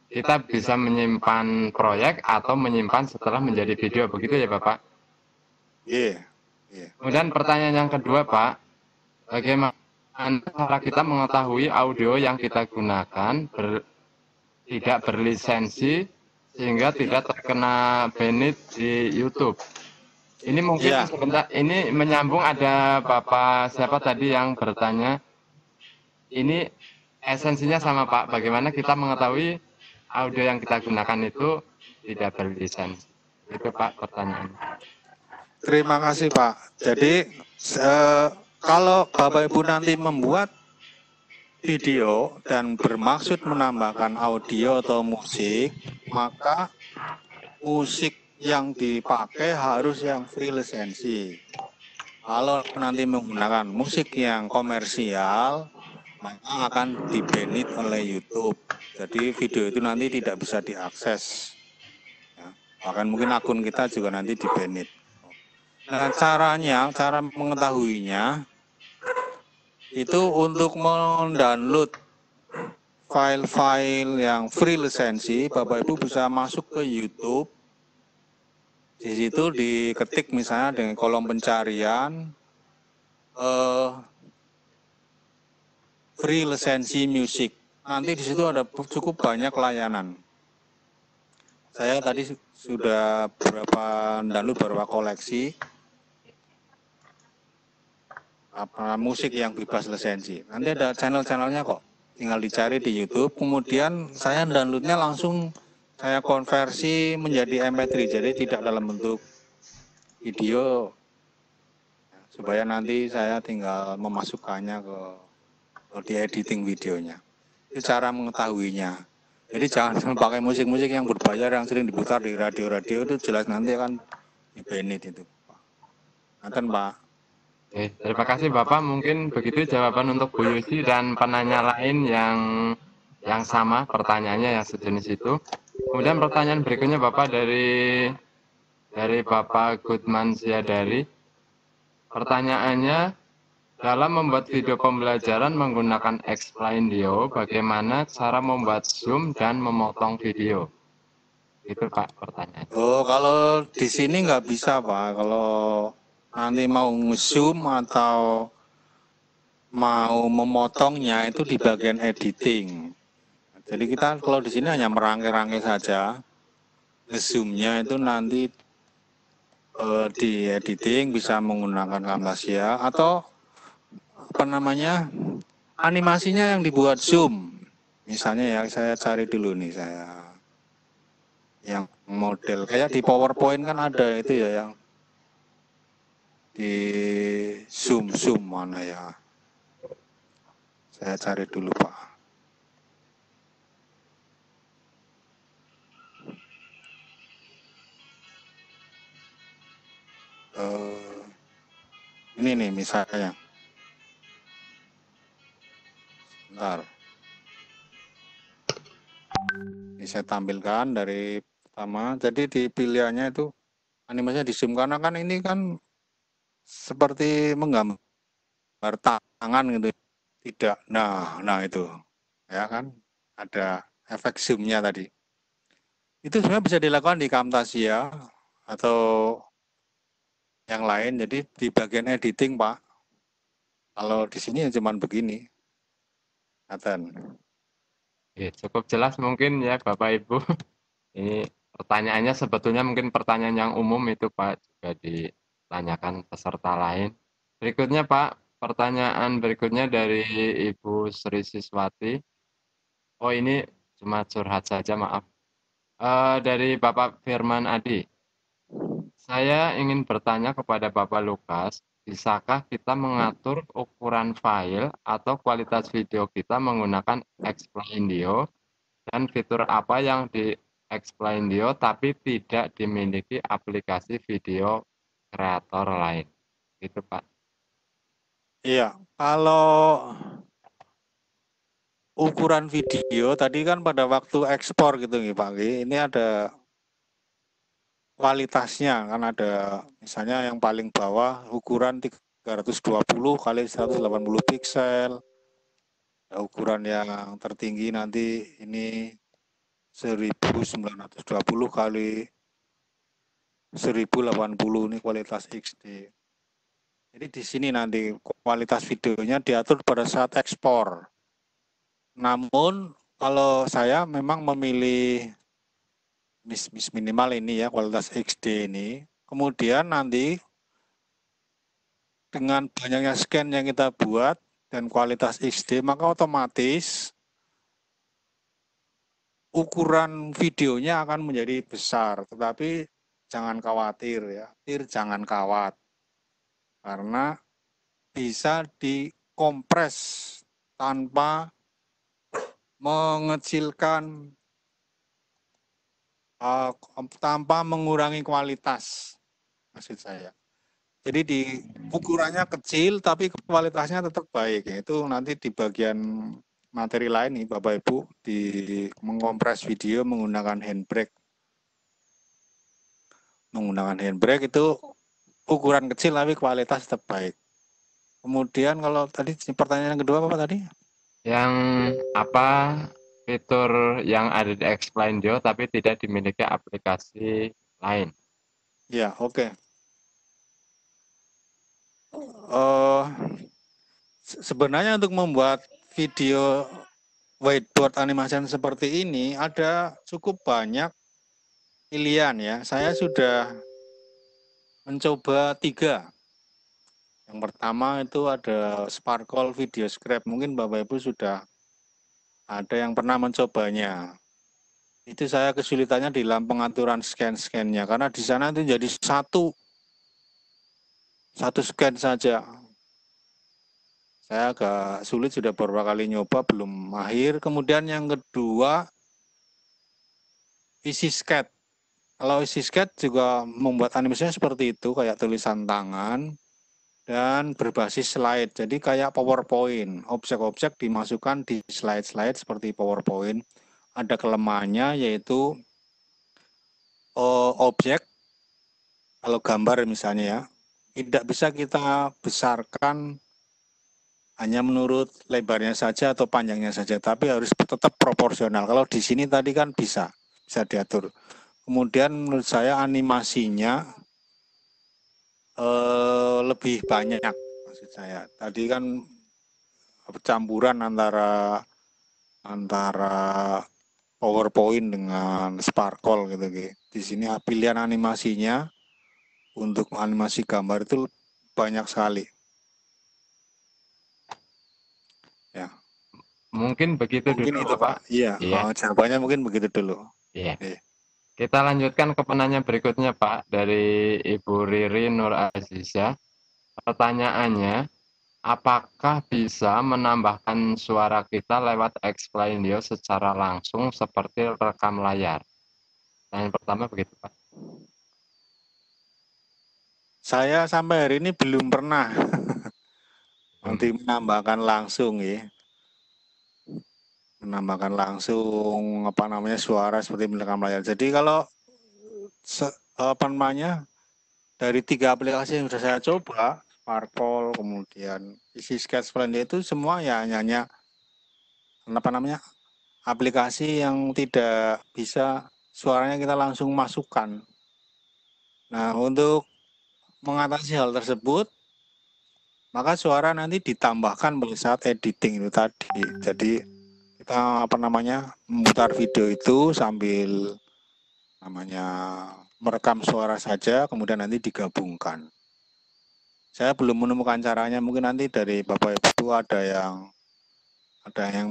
Speaker 2: kita bisa menyimpan proyek atau menyimpan setelah menjadi video, begitu ya Bapak?
Speaker 4: Iya.
Speaker 2: Kemudian pertanyaan yang kedua Pak, bagaimana cara kita mengetahui audio yang kita gunakan tidak berlisensi sehingga tidak terkena banned di YouTube? Ini mungkin sebentar, ini menyambung ada Bapak siapa tadi yang bertanya, ini esensinya sama Pak, bagaimana kita mengetahui audio yang kita gunakan itu tidak berlisensi? Itu Pak pertanyaannya.
Speaker 4: Terima kasih Pak. Jadi kalau Bapak Ibu nanti membuat video dan bermaksud menambahkan audio atau musik, maka musik yang dipakai harus yang free lisensi. Kalau nanti menggunakan musik yang komersial, maka akan di-banned oleh YouTube. Jadi video itu nanti tidak bisa diakses. Ya, bahkan mungkin akun kita juga nanti di-banned. Nah, cara mengetahuinya itu untuk mendownload file-file yang free lisensi, Bapak Ibu bisa masuk ke YouTube. Di situ diketik misalnya dengan kolom pencarian free lisensi music. Nanti di situ ada cukup banyak layanan. Saya tadi sudah download beberapa koleksi musik yang bebas lisensi. Nanti ada channel-channelnya kok. Tinggal dicari di YouTube. Kemudian saya downloadnya langsung saya konversi menjadi MP3. Jadi tidak dalam bentuk video. Supaya nanti saya tinggal memasukkannya ke di editing videonya. Itu cara mengetahuinya. Jadi jangan pakai musik-musik yang berbayar yang sering diputar di radio-radio, itu jelas nanti akan di-banned itu. Nanti Pak.
Speaker 2: Oke, terima kasih Bapak. Mungkin begitu jawaban untuk Bu Yusi dan penanya lain yang sama pertanyaannya yang sejenis itu. Kemudian pertanyaan berikutnya Bapak dari Bapak Goodman Siadari. Pertanyaannya, dalam membuat video pembelajaran menggunakan Explaindio, bagaimana cara membuat zoom dan memotong video? Itu Pak pertanyaannya.
Speaker 4: Oh, kalau di sini nggak bisa Pak. Kalau nanti mau zoom atau mau memotongnya itu di bagian editing. Jadi kita kalau di sini hanya merangkai-rangkai saja. Zoomnya itu nanti di editing bisa menggunakan Camtasia atau animasinya yang dibuat zoom. Misalnya ya saya cari dulu nih saya yang model kayak di PowerPoint kan ada itu ya yang di zoom mana ya. Saya cari dulu Pak. Ini nih misalnya. Bentar. Ini saya tampilkan dari pertama. Jadi di pilihannya itu animasinya di zoom karena kan ini kan seperti menggambar tangan gitu. Tidak. Nah itu. Ya kan ada efek zoom-nya tadi. Itu sebenarnya bisa dilakukan di Camtasia atau yang lain. Jadi di bagian editing, Pak. Kalau di sini cuma begini. Nathan.
Speaker 2: Oke, cukup jelas mungkin ya Bapak Ibu. Ini pertanyaannya sebetulnya mungkin pertanyaan yang umum itu Pak, juga ditanyakan peserta lain. Berikutnya Pak, pertanyaan berikutnya dari Ibu Sri Siswati. Oh ini cuma curhat saja, maaf. Dari Bapak Firman Adi. Saya ingin bertanya kepada Bapak Lukas, bisakah kita mengatur ukuran file atau kualitas video kita menggunakan Explaindio dan fitur apa yang di Explaindio tapi tidak dimiliki aplikasi video kreator lain? Gitu Pak.
Speaker 4: Iya, kalau ukuran video tadi kan pada waktu ekspor gitu nih Pak, ini ada kualitasnya kan ada misalnya yang paling bawah ukuran 320 kali 180 pixel. Ukuran yang tertinggi nanti ini 1920 kali 1080 ini kualitas XD. Jadi di sini nanti kualitas videonya diatur pada saat ekspor. Namun kalau saya memang memilih minimal ini ya kualitas XD ini. Kemudian nanti dengan banyaknya scan yang kita buat dan kualitas XD maka otomatis ukuran videonya akan menjadi besar. Tetapi jangan khawatir ya, jangan khawatir. Karena bisa dikompres tanpa mengecilkan tanpa mengurangi kualitas, maksud saya. Jadi di ukurannya kecil tapi kualitasnya tetap baik. Itu nanti di bagian materi lain nih Bapak Ibu di mengkompres video menggunakan handbrake. Menggunakan handbrake itu ukuran kecil tapi kualitas tetap baik. Kemudian kalau tadi pertanyaan kedua apa tadi?
Speaker 2: Yang apa fitur yang ada di Explaindio tapi tidak dimiliki aplikasi lain?
Speaker 4: Ya, oke. Sebenarnya untuk membuat video whiteboard animation seperti ini ada cukup banyak pilihan ya. Saya sudah mencoba 3. Yang pertama itu ada Sparkle Video Scrap. Mungkin Bapak Ibu sudah ada yang pernah mencobanya. Itu saya kesulitannya di dalam pengaturan scan-scannya karena di sana itu jadi satu scan saja. Saya agak sulit, sudah beberapa kali nyoba belum mahir. Kemudian yang kedua isi sketch. Kalau isi sketch juga membuat animasinya seperti itu, kayak tulisan tangan dan berbasis slide. Jadi kayak PowerPoint. Objek-objek dimasukkan di slide-slide seperti PowerPoint. Ada kelemahannya yaitu objek, kalau gambar misalnya ya, tidak bisa kita besarkan hanya menurut lebarnya saja atau panjangnya saja, tapi harus tetap proporsional. Kalau di sini tadi kan bisa diatur. Kemudian menurut saya animasinya lebih banyak, maksud saya. Tadi kan campuran antara PowerPoint dengan Sparkle gitu. Di sini pilihan animasinya untuk animasi gambar itu banyak sekali. Ya.
Speaker 2: Mungkin begitu
Speaker 4: Mungkin
Speaker 2: dulu
Speaker 4: itu Pak. Iya. Jawabannya mungkin begitu dulu.
Speaker 2: Iya. Kita lanjutkan ke penanya berikutnya Pak dari Ibu Riri Nur Aziza. Pertanyaannya, apakah bisa menambahkan suara kita lewat Explaindio secara langsung seperti rekam layar? Yang pertama begitu Pak.
Speaker 4: Saya sampai hari ini belum pernah Nanti menambahkan langsung ya. Menambahkan langsung suara seperti merekam layar. Jadi kalau dari 3 aplikasi yang sudah saya coba, Sparkle, kemudian isi Sketchplan itu semua ya hanya aplikasi yang tidak bisa suaranya kita langsung masukkan. Nah, untuk mengatasi hal tersebut, maka suara nanti ditambahkan pada saat editing itu tadi. Jadi kita memutar video itu sambil merekam suara saja, kemudian nanti digabungkan. Saya belum menemukan caranya, mungkin nanti dari Bapak Ibu ada yang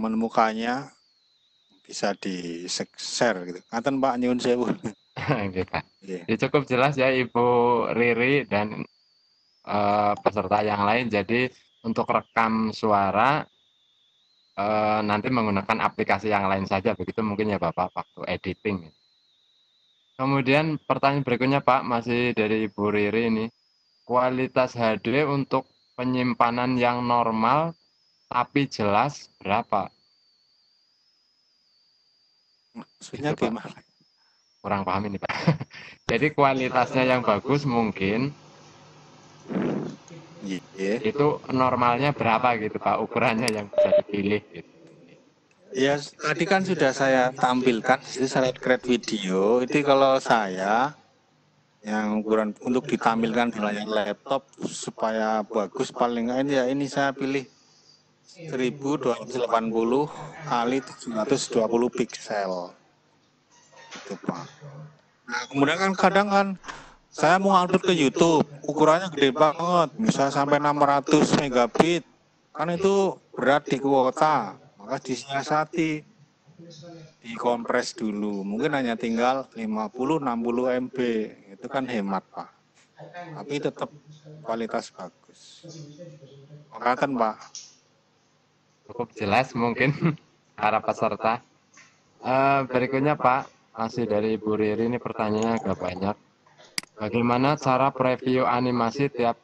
Speaker 4: menemukannya, bisa di-share gitu. Ngaten Pak, nyuwun sewu.
Speaker 2: Oke, Pak. Ya, cukup jelas ya Ibu Riri dan peserta yang lain. Jadi untuk rekam suara nanti menggunakan aplikasi yang lain saja, begitu mungkin ya Bapak waktu editing. Kemudian pertanyaan berikutnya Pak, masih dari Ibu Riri ini. Kualitas HD untuk penyimpanan yang normal tapi jelas berapa?
Speaker 4: Maksudnya
Speaker 2: Gitu, Pak.
Speaker 4: gimana?
Speaker 2: Kurang paham ini Pak. Jadi kualitasnya yang bagus mungkin itu normalnya berapa gitu Pak, ukurannya yang bisa dipilih gitu.
Speaker 4: Ya, tadi kan sudah saya tampilkan itu slide video. Itu kalau saya yang ukuran untuk ditampilkan di layar laptop supaya bagus, paling ya ini saya pilih 1280 kali 720 piksel. Itu Pak. Nah, kemudian kan kadang kan saya mau upload ke YouTube, ukurannya gede banget, bisa sampai 600 megabit. Kan itu berat di kuota, maka disiasati, dikompres dulu. Mungkin hanya tinggal 50-60 MB, itu kan hemat Pak. Tapi tetap kualitas bagus. Makasih Pak.
Speaker 2: Cukup jelas mungkin para peserta. Berikutnya Pak, masih dari Ibu Riri, ini pertanyaannya agak banyak. Bagaimana cara preview animasi tiap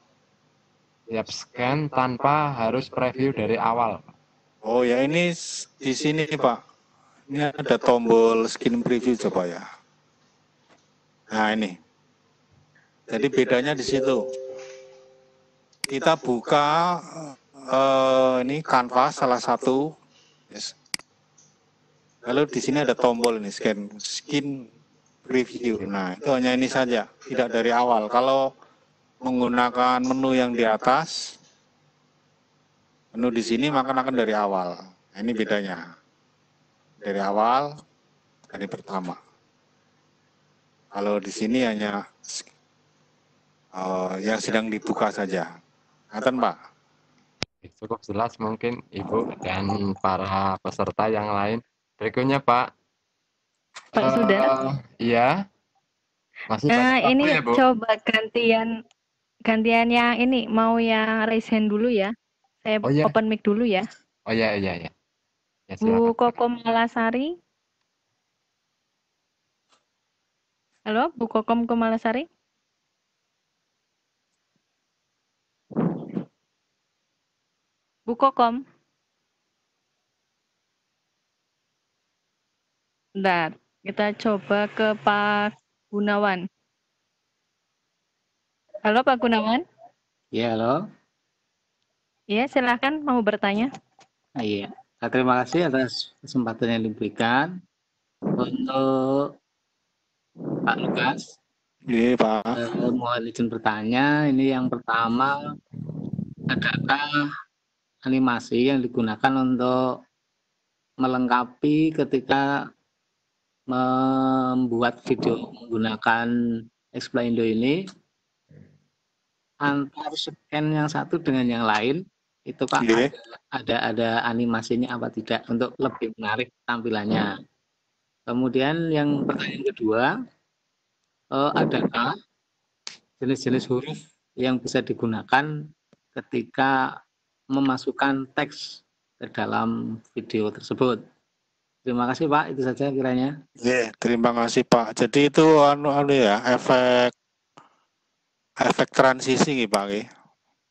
Speaker 2: scan tanpa harus preview dari awal?
Speaker 4: Oh ya, ini di sini Pak. Ini ada tombol skin preview coba ya. Nah ini. Jadi bedanya di situ. Kita buka ini Canva salah satu. Yes. Lalu di sini ada tombol ini skin preview. Nah, itu hanya ini saja, tidak dari awal. Kalau menggunakan menu yang di atas, menu di sini maka akan dari awal. Nah, ini bedanya. Dari awal, dari pertama. Kalau di sini hanya yang sedang dibuka saja. Ngaten Pak?
Speaker 2: Cukup jelas mungkin Ibu dan para peserta yang lain. Berikutnya Pak.
Speaker 1: Pak Sudah.
Speaker 2: Iya. Masih
Speaker 1: ini
Speaker 2: ya, Bu?
Speaker 1: coba gantian yang ini, mau yang raise hand dulu ya. Saya open mic dulu ya.
Speaker 2: Oh iya. Ya,
Speaker 1: Bu Kokom Malasari. Halo, Bu Kokom Malasari. Bu Kokom. Bentar, kita coba ke Pak Gunawan. Halo Pak Gunawan.
Speaker 6: Ya, halo.
Speaker 1: Iya, silahkan mau bertanya.
Speaker 6: Iya, terima kasih atas kesempatan yang diberikan. Untuk Pak Lukas.
Speaker 4: Iya Pak.
Speaker 6: Mohon izin bertanya, ini yang pertama, adakah animasi yang digunakan untuk melengkapi ketika membuat video menggunakan Explaindo ini antar scan yang satu dengan yang lain itu Pak ada animasinya apa tidak untuk lebih menarik tampilannya. Kemudian yang pertanyaan kedua, adakah jenis-jenis huruf yang bisa digunakan ketika memasukkan teks ke dalam video tersebut? Terima kasih Pak, itu saja kiranya.
Speaker 4: Iya, terima kasih Pak. Jadi itu ya efek transisi nih Pak.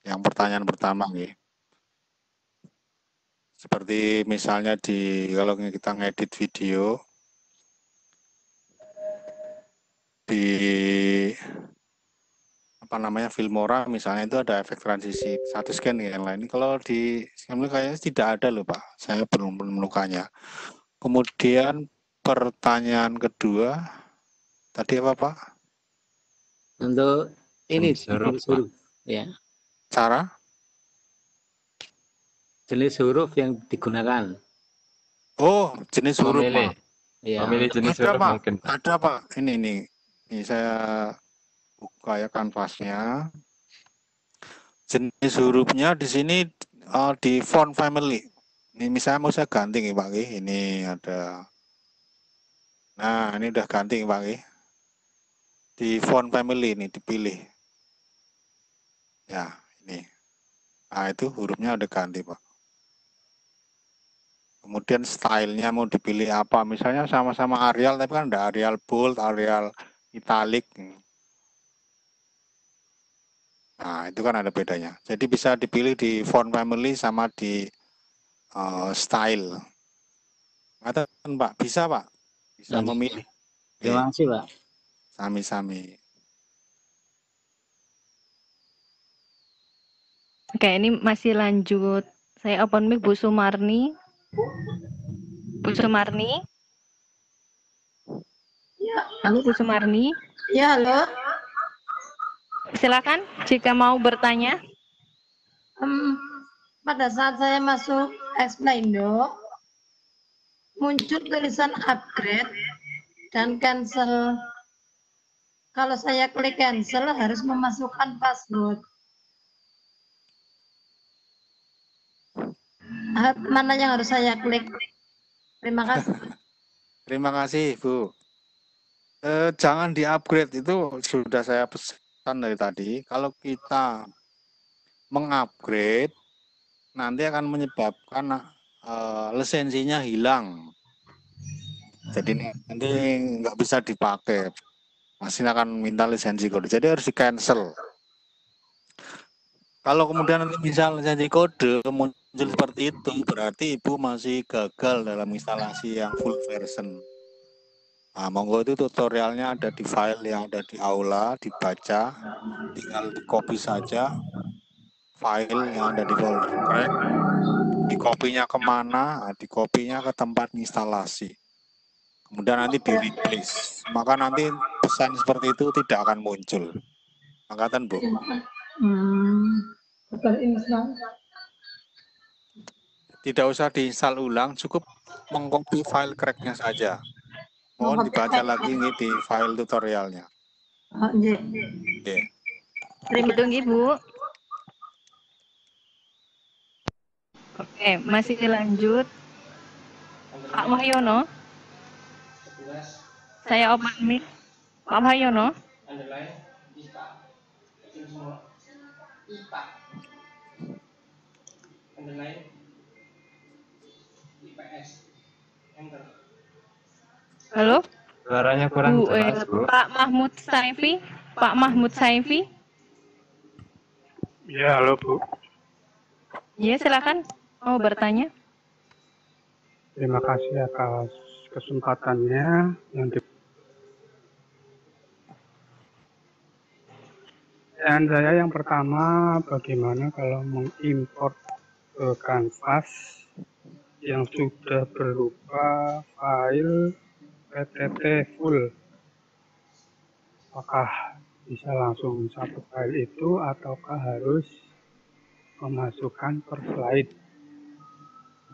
Speaker 4: Yang pertanyaan pertama nih. Seperti misalnya kalau kita ngedit video di Filmora misalnya, itu ada efek transisi satu scan yang lain. Kalau di Skimli kayaknya tidak ada loh Pak, saya belum menemukannya. Kemudian pertanyaan kedua tadi apa Pak?
Speaker 6: Untuk ini
Speaker 2: Jenis
Speaker 6: huruf, ya.
Speaker 4: Cara?
Speaker 6: Jenis huruf yang digunakan.
Speaker 4: Oh, jenis huruf
Speaker 2: Memilih.
Speaker 4: Pak.
Speaker 6: Ya.
Speaker 2: Memilih jenis
Speaker 4: Ada
Speaker 2: huruf
Speaker 4: Pak,
Speaker 2: mungkin Pak.
Speaker 4: ada Pak. Ini saya buka ya kanvasnya. Jenis hurufnya di sini di font family. Ini misalnya mau saya ganti nih Pak. Ini ada. Nah, ini udah ganti Pak. Di font family ini dipilih. Ya, ini. Nah, itu hurufnya udah ganti Pak. Kemudian stylenya mau dipilih apa. Misalnya sama-sama Arial, tapi kan ada Arial bold, Arial italic. Nah, itu kan ada bedanya. Jadi bisa dipilih di font family sama di style. Ngatakan Pak, bisa Pak? Bisa
Speaker 6: Lanjut.
Speaker 4: memilih.
Speaker 6: Terima kasih Pak.
Speaker 4: Sami-sami.
Speaker 1: Oke, ini masih lanjut. Saya open mic Bu Sumarni. Bu Sumarni.
Speaker 7: Ya,
Speaker 1: Halo Bu Sumarni.
Speaker 7: ya halo.
Speaker 1: Silakan jika mau bertanya.
Speaker 7: Pada saat saya masuk Explaindo, muncul tulisan upgrade dan cancel. Kalau saya klik cancel, harus memasukkan password. Mana yang harus saya klik? Terima kasih.
Speaker 4: Terima kasih Bu. Jangan di-upgrade, itu sudah saya pesan dari tadi. Kalau kita mengupgrade, nanti akan menyebabkan lisensinya hilang. Jadi nanti nggak bisa dipakai. Mesin akan minta lisensi kode. Jadi harus di-cancel. Kalau kemudian nanti bisa lisensi kode muncul seperti itu, berarti Ibu masih gagal dalam instalasi yang full version. Nah, monggo itu tutorialnya ada di file yang ada di aula, dibaca, tinggal di copy saja file yang ada di folder crack, di copy-nya kemana, di copy-nya ke tempat instalasi. Kemudian nanti di replace, maka nanti pesan seperti itu tidak akan muncul. Angkatan Bu. Tidak usah diinstal ulang, cukup mengcopy file crack-nya saja. Mohon dibaca lagi ini di file tutorialnya. Oke.
Speaker 1: Terima kasih Ibu. Oke, masih dilanjut. Pak Wahyono. Saya open mic. Pak Wahyono. Halo?
Speaker 2: Suaranya kurang jelas, Bu.
Speaker 1: Pak Mahmud Saifi. Pak Mahmud Saifi.
Speaker 8: Ya, halo Bu.
Speaker 1: Ya, silakan. Mau bertanya?
Speaker 8: Terima kasih atas kesempatannya Dan saya yang pertama, bagaimana kalau mengimport ke Canvas yang sudah berupa file PTT full? Apakah bisa langsung satu file itu ataukah harus memasukkan per slide?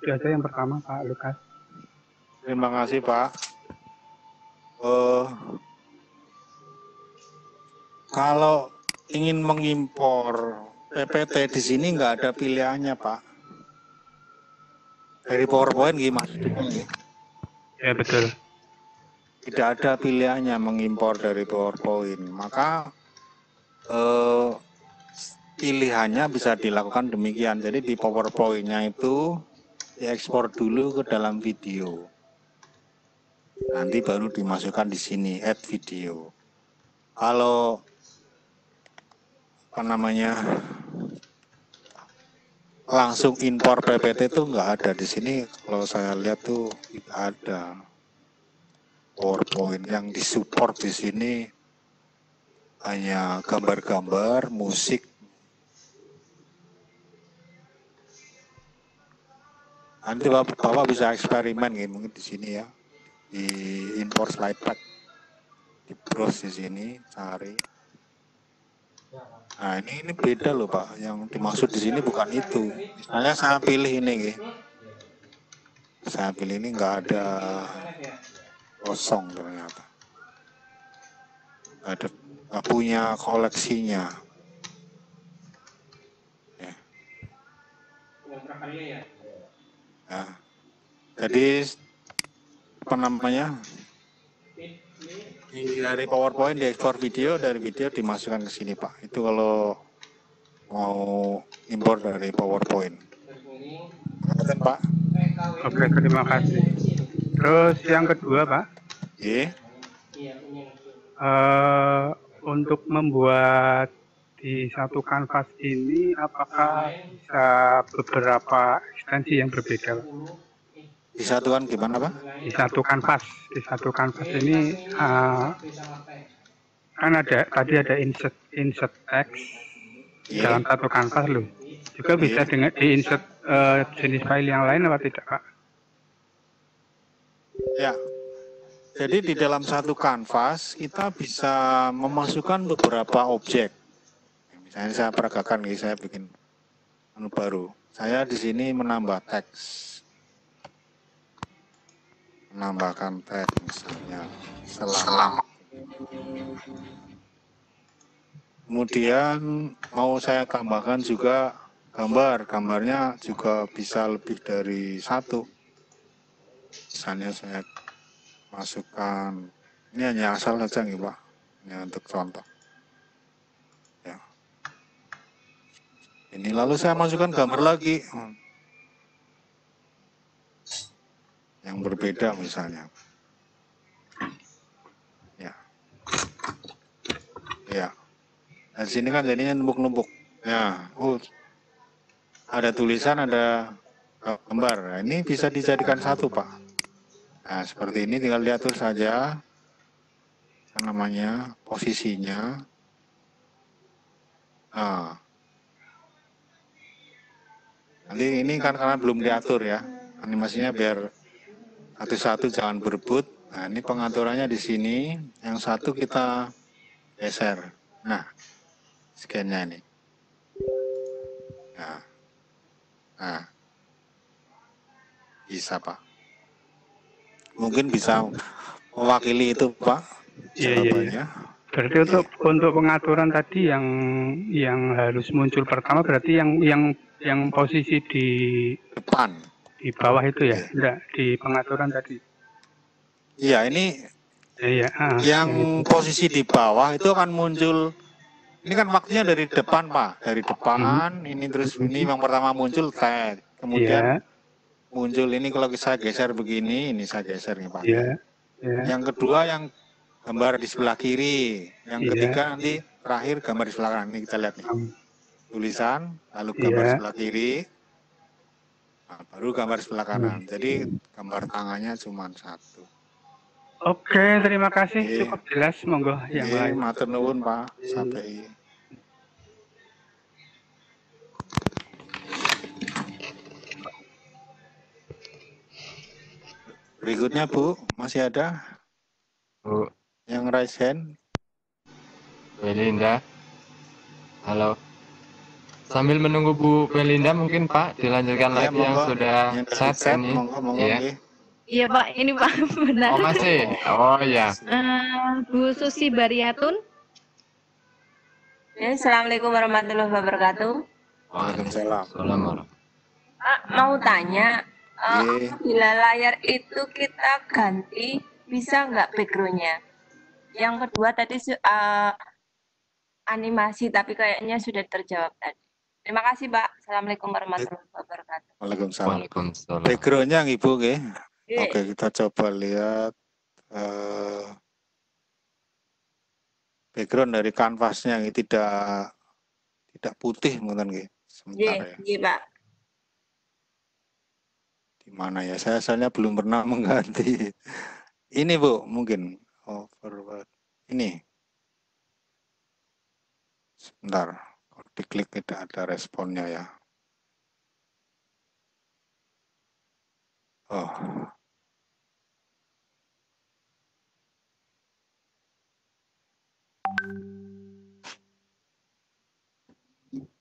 Speaker 8: Itu aja yang pertama Pak Lukas.
Speaker 4: Terima kasih Pak. Kalau ingin mengimpor PPT di sini nggak ada pilihannya Pak. Dari PowerPoint gimana?
Speaker 8: Ya betul.
Speaker 4: Tidak ada pilihannya mengimpor dari PowerPoint. Maka pilihannya bisa dilakukan demikian. Jadi di PowerPoint-nya itu diekspor dulu ke dalam video. Nanti baru dimasukkan di sini, add video. Kalau langsung impor PPT itu nggak ada di sini. Kalau saya lihat tuh tidak ada PowerPoint yang disupport di sini, hanya gambar-gambar, musik. Nanti Bapak bisa eksperimen gitu mungkin di sini ya, di import slide pack, di browse di sini cari. Nah ini beda loh Pak, yang dimaksud di sini bukan itu. Misalnya saya pilih ini, gitu. Saya pilih ini nggak ada, kosong ternyata. Nggak punya koleksinya. Ya. Nah, jadi apa namanya? Dari PowerPoint diekspor video, dari video dimasukkan ke sini Pak. Itu kalau mau impor dari PowerPoint. Betul Pak?
Speaker 8: Oke, terima kasih. Terus yang kedua Pak,
Speaker 4: Iya.
Speaker 8: untuk membuat di satu kanvas ini apakah bisa beberapa ekstensi yang berbeda Pak?
Speaker 4: Disatukan gimana Pak?
Speaker 8: Di satu kanvas ini kan tadi ada insert text dalam satu kanvas loh. Juga bisa dengan di insert jenis file yang lain apa tidak Pak?
Speaker 4: Ya. Jadi di dalam satu kanvas kita bisa memasukkan beberapa objek. Misalnya saya peragakan nih, saya bikin menu baru. Saya di sini menambah teks. Menambahkan teks misalnya selama. Kemudian mau saya tambahkan juga gambarnya juga bisa lebih dari satu. Misalnya saya masukkan, ini hanya asal saja nih Pak, ini untuk contoh. Ya. Ini lalu saya masukkan gambar lagi. Yang berbeda misalnya. Ya. Ya. Dan sini kan jadinya numpuk-numpuk. Ya. Ada tulisan, ada gambar. Nah, ini bisa dijadikan satu, Pak. Nah, seperti ini tinggal diatur saja. Namanya, posisinya. Nah. Nanti ini kan karena belum diatur ya. Animasinya biar satu-satu jangan berebut. Nah, ini pengaturannya di sini. Yang satu kita geser. Nah, scan-nya ini. Nah, bisa Pak. Mungkin bisa mewakili itu Pak. Jawabannya.
Speaker 8: Berarti untuk pengaturan tadi yang harus muncul pertama berarti yang posisi di
Speaker 4: depan.
Speaker 8: Di bawah itu ya, enggak di pengaturan tadi.
Speaker 4: Iya, ini yang posisi di bawah itu akan muncul. Ini kan waktunya dari depan Pak, dari depan. Ini terus ini yang pertama muncul tag, kemudian muncul ini kalau saya geser begini, ini saya geser nih Pak. Yang kedua yang gambar di sebelah kiri, yang ketiga nanti terakhir gambar di sebelah kanan. Ini kita lihat nih, tulisan, lalu gambar sebelah kiri. Nah, baru gambar sebelah kanan. Jadi gambar tangannya cuma satu.
Speaker 8: Oke, terima kasih. Cukup jelas, monggo yang lain.
Speaker 4: Matur nuwun Pak. Sampai. Berikutnya Bu, masih ada?
Speaker 2: Bu.
Speaker 4: Yang raise hand?
Speaker 2: Belinda. Halo. Sambil menunggu Bu Belinda mungkin Pak dilanjutkan lagi yang sudah chat ini.
Speaker 1: Iya Pak, ini Pak benar.
Speaker 2: Oh masih? Oh iya.
Speaker 1: Bu Susi Bariatun.
Speaker 9: Ya, Assalamualaikum warahmatullahi wabarakatuh.
Speaker 4: Waalaikumsalam.
Speaker 9: Pak, mau tanya, bila layar itu kita ganti, bisa nggak background-nya? Yang kedua tadi animasi, tapi kayaknya sudah terjawab tadi. Terima kasih, Pak. Assalamualaikum warahmatullahi wabarakatuh.
Speaker 4: Waalaikumsalam. Background-nya Ibu, oke? Oke, kita coba lihat background dari kanvasnya, tidak putih mungkin, sebentar ya.
Speaker 9: Iya, Pak.
Speaker 4: Gimana ya? Saya asalnya belum pernah mengganti. Ini Bu, mungkin forward. Ini. Sebentar. Kalau diklik tidak ada responnya ya. Oh.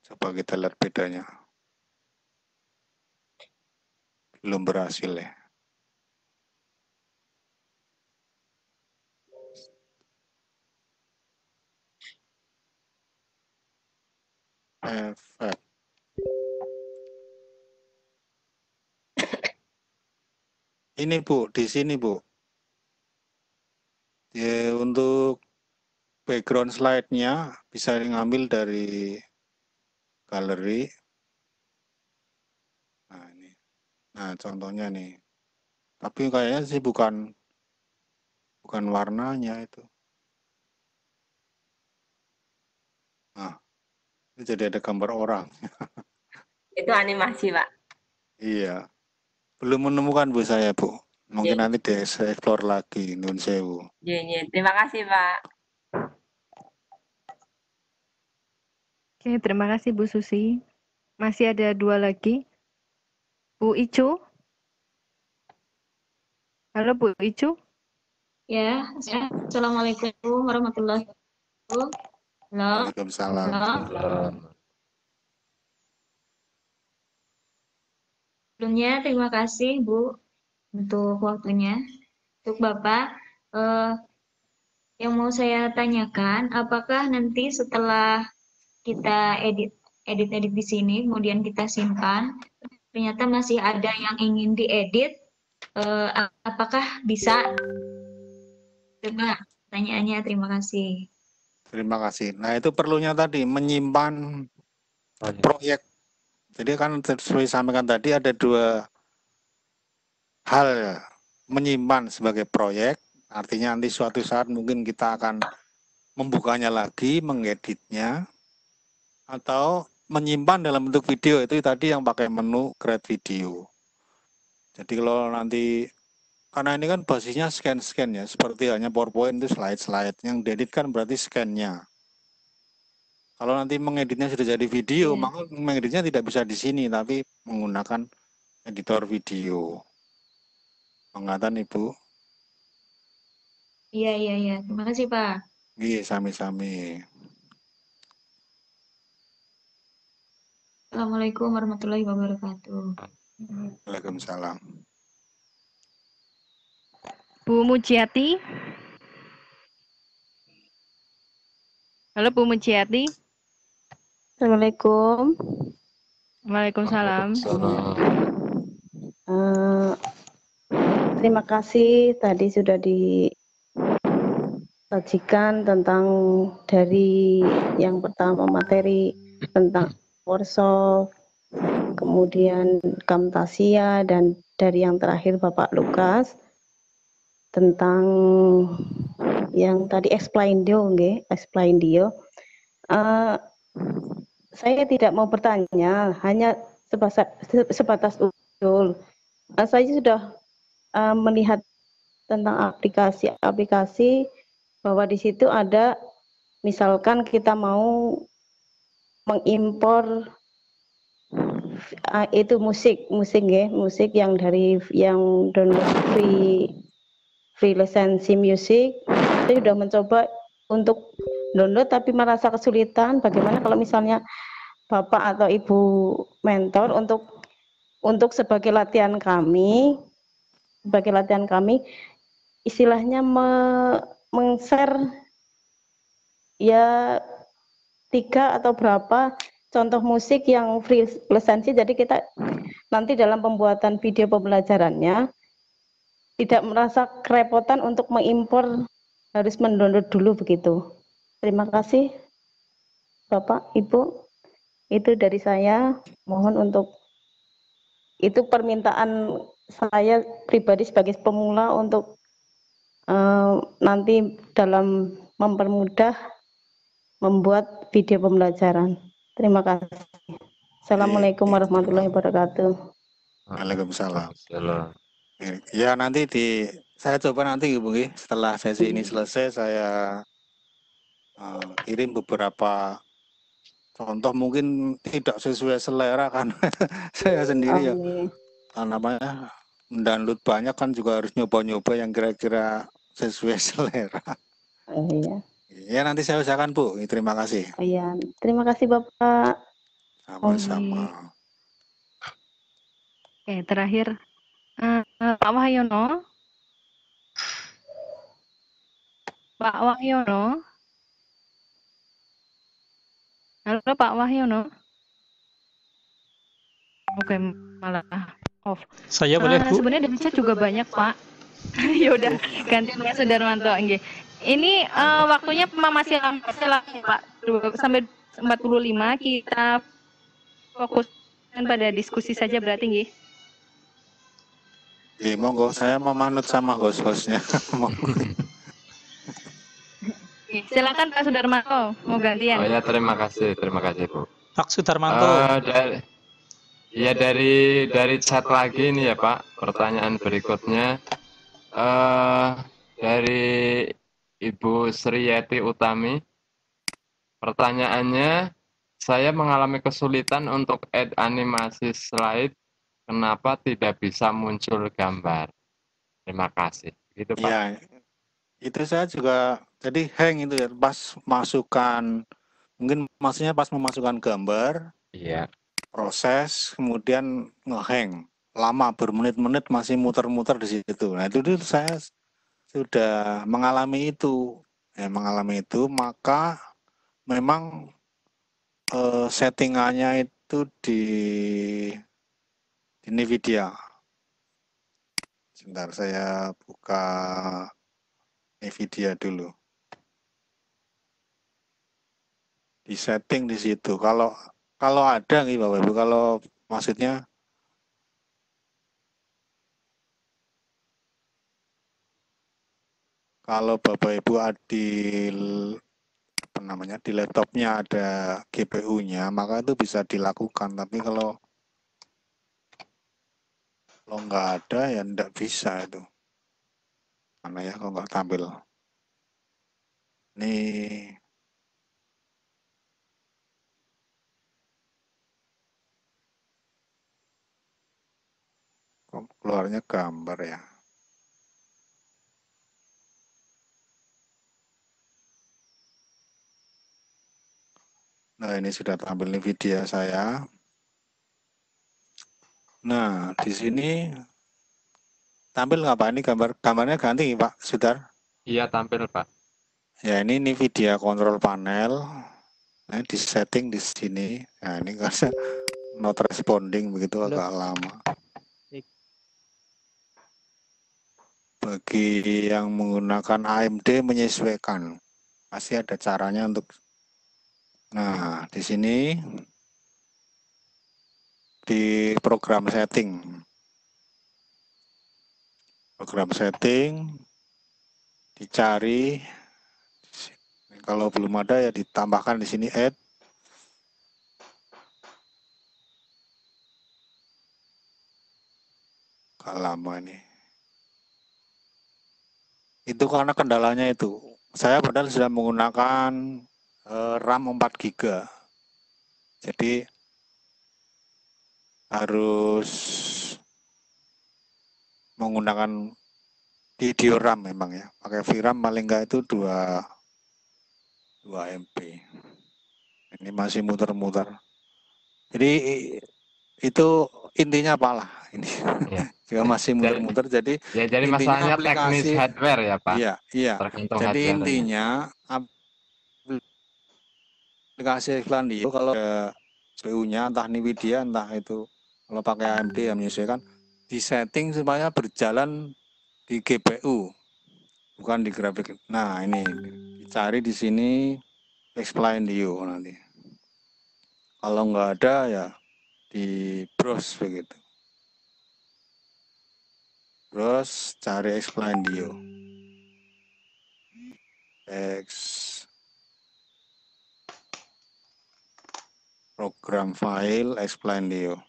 Speaker 4: Coba kita lihat bedanya. Belum berhasil ya. Efek. Ini Bu, di sini Bu. Ya, untuk background slide-nya bisa diambil dari galeri. Nah, ini. Nah, contohnya nih. Tapi kayaknya sih bukan warnanya itu. Nah, ini jadi ada gambar orang.
Speaker 9: Itu animasi, Pak.
Speaker 4: Iya. Belum menemukan Bu saya, Bu. Mungkin nanti di-explore lagi, Nun Sewu.
Speaker 9: Iya. Terima kasih, Pak.
Speaker 1: Oke, terima kasih Bu Susi. Masih ada 2 lagi. Bu Icu. Halo Bu Icu.
Speaker 7: Ya, Assalamualaikum warahmatullahi wabarakatuh. Halo.
Speaker 4: Waalaikumsalam.
Speaker 7: Sebelumnya terima kasih Bu untuk waktunya. Untuk Bapak, yang mau saya tanyakan, apakah nanti setelah kita edit di sini, kemudian kita simpan, ternyata masih ada yang ingin diedit, apakah bisa? Coba pertanyaannya, terima kasih.
Speaker 4: Terima kasih. Nah, itu perlunya tadi menyimpan proyek. Jadi kan sesuai sampaikan tadi ada 2 hal ya. Menyimpan sebagai proyek, artinya nanti suatu saat mungkin kita akan membukanya lagi, mengeditnya, atau menyimpan dalam bentuk video, itu tadi yang pakai menu create video. Jadi kalau nanti, karena ini kan basisnya scan-scan ya, seperti hanya PowerPoint itu slide-slide, yang diedit kan berarti scan-nya. Kalau nanti mengeditnya sudah jadi video, maka mengeditnya tidak bisa di sini, tapi menggunakan editor video. Pengatan Ibu.
Speaker 7: Iya. Terima kasih, Pak.
Speaker 4: Iya, sami-sami.
Speaker 7: Assalamualaikum warahmatullahi wabarakatuh.
Speaker 4: Waalaikumsalam.
Speaker 1: Bu Mujiati. Halo Bu Mujiati.
Speaker 10: Assalamualaikum.
Speaker 1: Waalaikumsalam.
Speaker 10: Terima kasih tadi sudah disajikan tentang dari yang pertama materi tentang workshop, kemudian Camtasia, dan dari yang terakhir Bapak Lukas tentang yang tadi explain Dio. Saya tidak mau bertanya, hanya sebatas usul. Saya sudah melihat tentang aplikasi bahwa di situ ada, misalkan kita mau mengimpor itu musik yang dari yang download free lisensi musik. Saya sudah mencoba untuk download tapi merasa kesulitan. Bagaimana kalau misalnya Bapak atau Ibu mentor untuk sebagai latihan kami istilahnya meng-share ya 3 atau berapa contoh musik yang free lisensi, jadi kita nanti dalam pembuatan video pembelajarannya tidak merasa kerepotan untuk mengimpor, harus mendownload dulu begitu. Terima kasih Bapak, Ibu. Itu dari saya. Mohon untuk itu permintaan saya pribadi sebagai pemula untuk nanti dalam mempermudah membuat video pembelajaran. Terima kasih. Assalamualaikum warahmatullahi wabarakatuh.
Speaker 4: Waalaikumsalam.
Speaker 2: Salam.
Speaker 4: Ya nanti saya coba nanti Ibu nggih, setelah sesi ini selesai saya kirim beberapa contoh, mungkin tidak sesuai selera kan saya sendiri ya namanya mendownload banyak kan, juga harus nyoba-nyoba yang kira-kira sesuai selera.
Speaker 10: Iya.
Speaker 4: Ya nanti saya usahakan Bu. Terima kasih.
Speaker 10: Iya, terima kasih Bapak.
Speaker 4: Sama-sama.
Speaker 1: Oke, terakhir Pak Wahyono. Pak Wahyono. Halo Pak Wahyono. Oke, malah off.
Speaker 3: Saya boleh Bu?
Speaker 1: Sebenarnya di chat juga banyak Pak. Ya udah, ganti Pak Sudarmanto. Nggih. Ini waktunya memang masih lama Pak. Sampai 45 kita fokuskan pada diskusi saja berarti nggih.
Speaker 4: Monggo, saya memanut sama host-hostnya.
Speaker 1: Silakan Pak Sudarmanto, mau gantian.
Speaker 2: Oh ya, terima kasih Bu.
Speaker 3: Pak Sudarmanto.
Speaker 2: Dari chat lagi nih ya Pak, pertanyaan berikutnya dari Ibu Sriyati Utami. Pertanyaannya, saya mengalami kesulitan untuk add animasi slide, kenapa tidak bisa muncul gambar? Terima kasih. Gitu Pak.
Speaker 4: Ya, itu saya juga jadi hang itu ya, pas masukkan, mungkin maksudnya pas memasukkan gambar,
Speaker 2: iya,
Speaker 4: proses, kemudian ngehang, lama bermenit-menit masih muter-muter di situ. Nah itu saya sudah mengalami itu, maka memang settingannya itu di NVIDIA. Sebentar saya buka NVIDIA dulu. Di setting di situ. Kalau ada nih Bapak Ibu, kalau maksudnya kalau Bapak Ibu di laptopnya ada GPU-nya, maka itu bisa dilakukan. Tapi kalau nggak ada ya nggak bisa itu. Mana ya kalau nggak tampil. Ini kok keluarnya gambar ya. Nah ini sudah tampil NVIDIA saya. Nah di sini tampil nggak Pak? Ini gambarnya ganti Pak Sudar?
Speaker 2: Iya tampil Pak.
Speaker 4: Ya ini NVIDIA control panel. Nah di setting di sini. Nah ini karena not responding begitu agak lama. Bagi yang menggunakan AMD menyesuaikan, pasti ada caranya untuk. Nah di sini di program setting dicari, kalau belum ada ya ditambahkan di sini add. Agak lama ini. Itu karena kendalanya itu. Saya padahal sudah menggunakan RAM 4 GB. Jadi harus menggunakan video RAM memang ya. Pakai VRAM paling enggak itu 2 MB. Ini masih muter-muter. Jadi itu intinya apalah ini.
Speaker 2: Ya.
Speaker 4: Juga masih muter-muter, jadi
Speaker 2: masalahnya teknis hardware ya Pak.
Speaker 4: Iya.
Speaker 2: Tergantung
Speaker 4: jadi
Speaker 2: hardware.
Speaker 4: intinya aplikasi iklan dia kalau ada CPU-nya entah NVIDIA entah itu kalau pakai AMD yang menyesuaikan, di setting supaya berjalan di GPU bukan di grafik. Nah ini dicari di sini explain Dio nanti. Kalau nggak ada ya di browse begitu. Terus cari explain Dio. Program file explain Dio.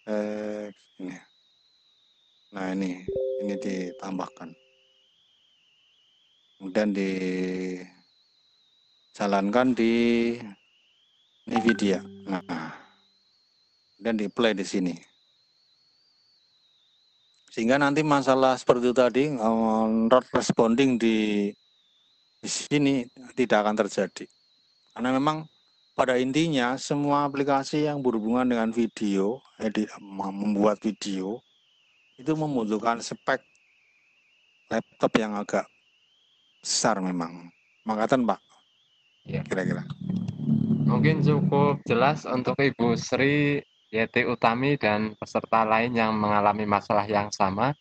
Speaker 4: ini. Nah ini ditambahkan. Kemudian dijalankan di NVIDIA. Nah, dan di play di sini. Sehingga nanti masalah seperti itu tadi, not responding di sini tidak akan terjadi. Karena memang pada intinya semua aplikasi yang berhubungan dengan video, membuat video, itu membutuhkan spek laptop yang agak besar memang. Makatan Pak,
Speaker 2: Ya.
Speaker 4: kira-kira.
Speaker 2: Mungkin cukup jelas untuk Ibu Sri Yeti Utami dan peserta lain yang mengalami masalah yang sama.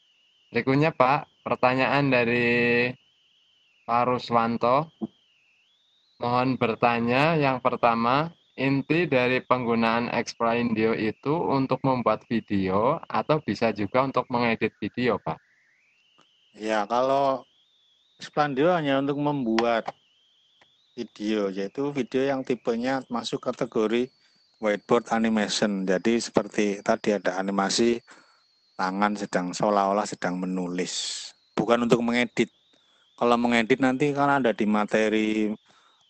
Speaker 2: Berikutnya Pak, pertanyaan dari Pak Ruswanto. Mohon bertanya yang pertama, inti dari penggunaan Explaindio itu untuk membuat video atau bisa juga untuk mengedit video, Pak?
Speaker 4: Ya, kalau Explaindio hanya untuk membuat video, yaitu video yang tipenya masuk kategori whiteboard animation. Jadi seperti tadi ada animasi tangan seolah-olah sedang menulis. Bukan untuk mengedit. Kalau mengedit nanti kan ada di materi,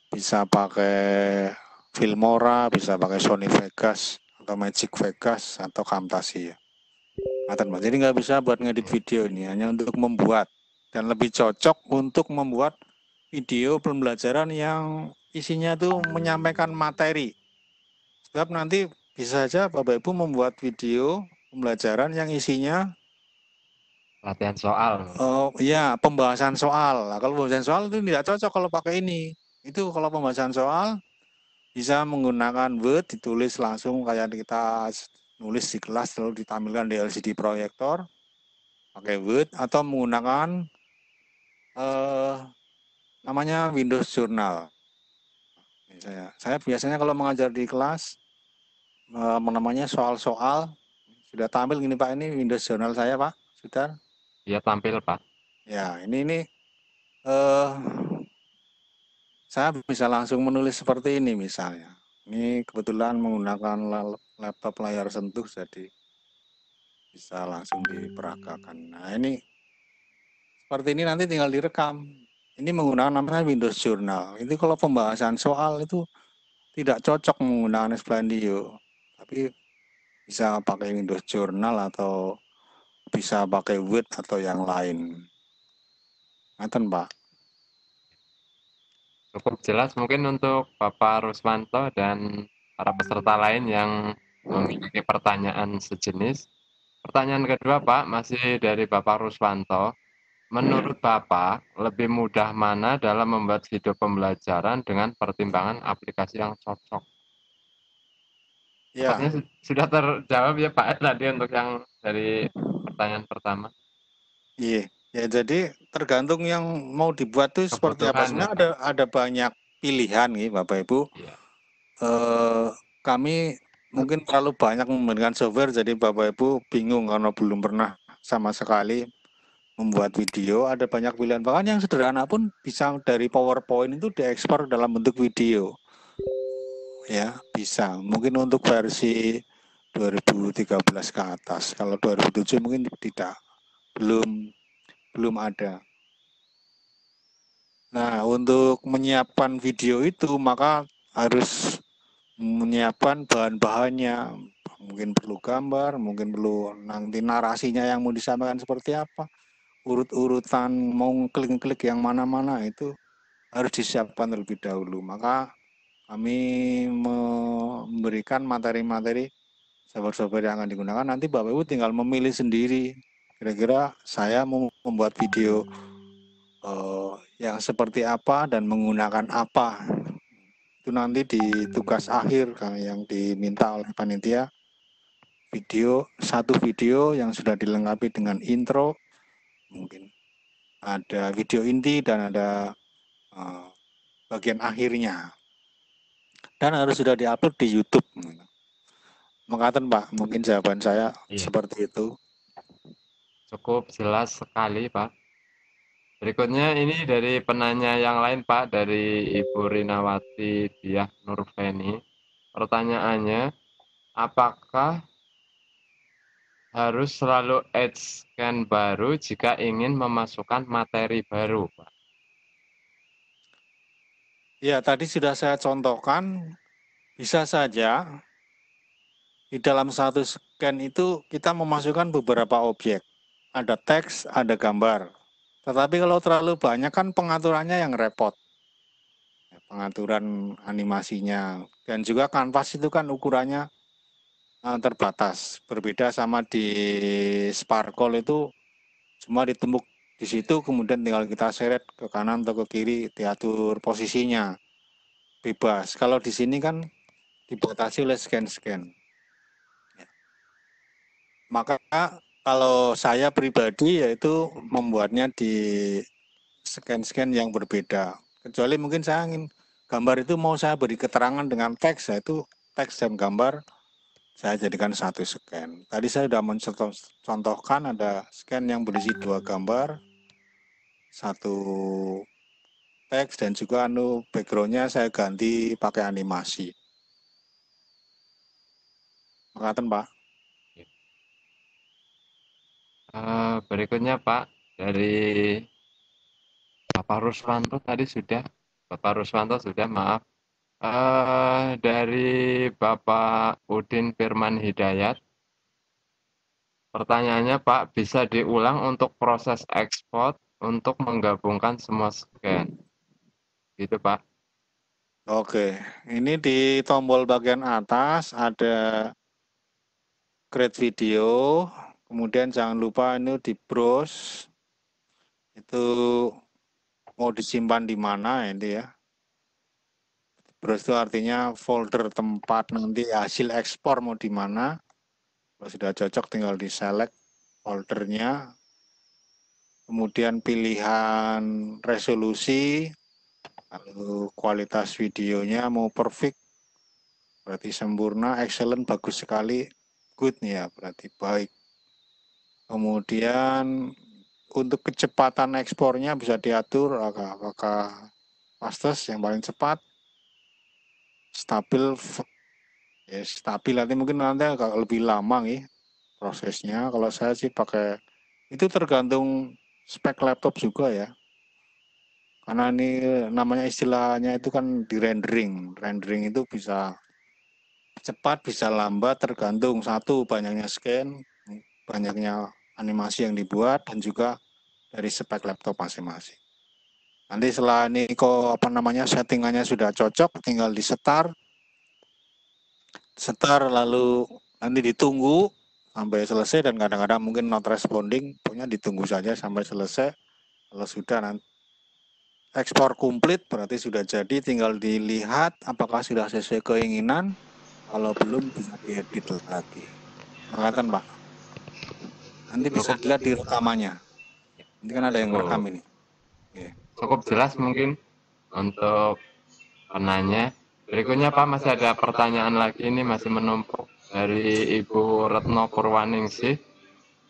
Speaker 4: bisa pakai Filmora, bisa pakai Sony Vegas, atau Magic Vegas, atau Camtasia. Jadi nggak bisa buat ngedit video ini, hanya untuk membuat. Dan lebih cocok untuk membuat video pembelajaran yang isinya tuh menyampaikan materi. Sebab nanti bisa saja Bapak Ibu membuat video pembelajaran yang isinya
Speaker 2: latihan soal.
Speaker 4: Oh ya, pembahasan soal. Nah, kalau pembahasan soal itu tidak cocok kalau pakai ini. Itu kalau pembahasan soal bisa menggunakan Word, ditulis langsung kayak kita nulis di kelas lalu ditampilkan di LCD proyektor pakai Word, atau menggunakan namanya Windows Journal. Saya biasanya kalau mengajar di kelas namanya soal-soal sudah tampil gini Pak, ini Windows Journal saya Pak, sudah.
Speaker 2: Ya tampil Pak.
Speaker 4: Ya ini saya bisa langsung menulis seperti ini misalnya. Ini kebetulan menggunakan laptop layar sentuh jadi bisa langsung diperagakan. Nah ini seperti ini nanti tinggal direkam. Ini menggunakan namanya Windows Journal. Ini kalau pembahasan soal itu tidak cocok menggunakan Explaindio, tapi bisa pakai Windows Journal atau bisa pakai Word atau yang lain. Ngaten Pak.
Speaker 2: Cukup jelas mungkin untuk Bapak Ruswanto dan para peserta lain yang memiliki pertanyaan sejenis. Pertanyaan kedua Pak, masih dari Bapak Ruswanto. Menurut Bapak, lebih mudah mana dalam membuat video pembelajaran dengan pertimbangan aplikasi yang cocok?
Speaker 4: Ya.
Speaker 2: Sepertinya sudah terjawab ya Pak tadi untuk yang dari pertanyaan pertama.
Speaker 4: Iya, ya jadi tergantung yang mau dibuat itu seperti apa. Sebenarnya ada banyak pilihan nih Bapak Ibu.
Speaker 2: Iya.
Speaker 4: Kami mungkin terlalu banyak memberikan software, jadi Bapak Ibu bingung karena belum pernah sama sekali membuat video. Ada banyak pilihan, bahkan yang sederhana pun bisa dari PowerPoint itu diekspor dalam bentuk video. Ya, bisa. Mungkin untuk versi 2013 ke atas. Kalau 2007 mungkin tidak, belum ada. Nah, untuk menyiapkan video itu maka harus menyiapkan bahan-bahannya. Mungkin perlu gambar, mungkin perlu nanti narasinya yang mau disampaikan seperti apa. Urut-urutan mau klik-klik yang mana-mana itu harus disiapkan terlebih dahulu. Maka kami memberikan materi-materi software yang akan digunakan. Nanti Bapak Ibu tinggal memilih sendiri. Kira-kira saya mau membuat video yang seperti apa dan menggunakan apa. Itu nanti di tugas akhir yang diminta oleh panitia. Satu video yang sudah dilengkapi dengan intro, mungkin ada video inti dan ada bagian akhirnya. Dan harus sudah diupload di YouTube. Mengatakan Pak, mungkin jawaban saya seperti itu.
Speaker 2: Cukup jelas sekali Pak. Berikutnya ini dari penanya yang lain Pak, dari Ibu Rinawati Diah Nurfeni. Pertanyaannya, apakah harus selalu add scan baru jika ingin memasukkan materi baru, Pak.
Speaker 4: Ya, tadi sudah saya contohkan, bisa saja di dalam satu scan itu kita memasukkan beberapa objek. Ada teks, ada gambar. Tetapi kalau terlalu banyak kan pengaturannya yang repot. Pengaturan animasinya. Dan juga kanvas itu kan ukurannya terbatas. Berbeda sama di Sparkle itu cuma ditumbuk di situ, kemudian tinggal kita seret ke kanan atau ke kiri, diatur posisinya. Bebas. Kalau di sini kan dibatasi oleh scan-scan. Maka kalau saya pribadi yaitu membuatnya di scan-scan yang berbeda. Kecuali mungkin saya ingin gambar itu mau saya beri keterangan dengan teks, yaitu teks dan gambar saya jadikan satu scan. Tadi saya sudah mencontohkan ada scan yang berisi 2 gambar, 1 teks, dan juga background-nya saya ganti pakai animasi. Makasih, Pak.
Speaker 2: Berikutnya Pak, dari Bapak Ruswanto tadi sudah, maaf. Dari Bapak Udin Firman Hidayat, pertanyaannya Pak, bisa diulang untuk proses ekspor untuk menggabungkan semua scan. Gitu Pak.
Speaker 4: Oke, ini di tombol bagian atas ada create video, kemudian jangan lupa ini di browse, itu mau disimpan di mana ini ya. Browse itu artinya folder tempat nanti hasil ekspor mau di mana. Kalau sudah cocok tinggal di select foldernya, kemudian pilihan resolusi, lalu kualitas videonya mau perfect, berarti sempurna, excellent, bagus sekali, good nih ya, berarti baik. Kemudian untuk kecepatan ekspornya bisa diatur apakah fastest yang paling cepat, stabil, ya stabil nanti mungkin nanti agak lebih lama nih prosesnya. Kalau saya sih pakai, itu tergantung spek laptop juga ya. Karena ini namanya istilahnya itu kan di rendering. Rendering itu bisa cepat, bisa lambat, tergantung satu banyaknya scan, banyaknya animasi yang dibuat, dan juga dari spek laptop masing-masing. Nanti setelah ini kok settingannya sudah cocok, tinggal di setar lalu nanti ditunggu sampai selesai, dan kadang-kadang mungkin not responding, pokoknya ditunggu saja sampai selesai. Kalau sudah nanti ekspor komplit berarti sudah jadi, tinggal dilihat apakah sudah sesuai keinginan. Kalau belum bisa diedit lagi. Makasih Pak. Nanti bisa dilihat di rekamannya. Nanti kan ada yang rekam ini.
Speaker 2: Cukup jelas mungkin untuk penanya. Berikutnya Pak, masih ada pertanyaan lagi, ini masih menumpuk dari Ibu Retno Purwaningsih.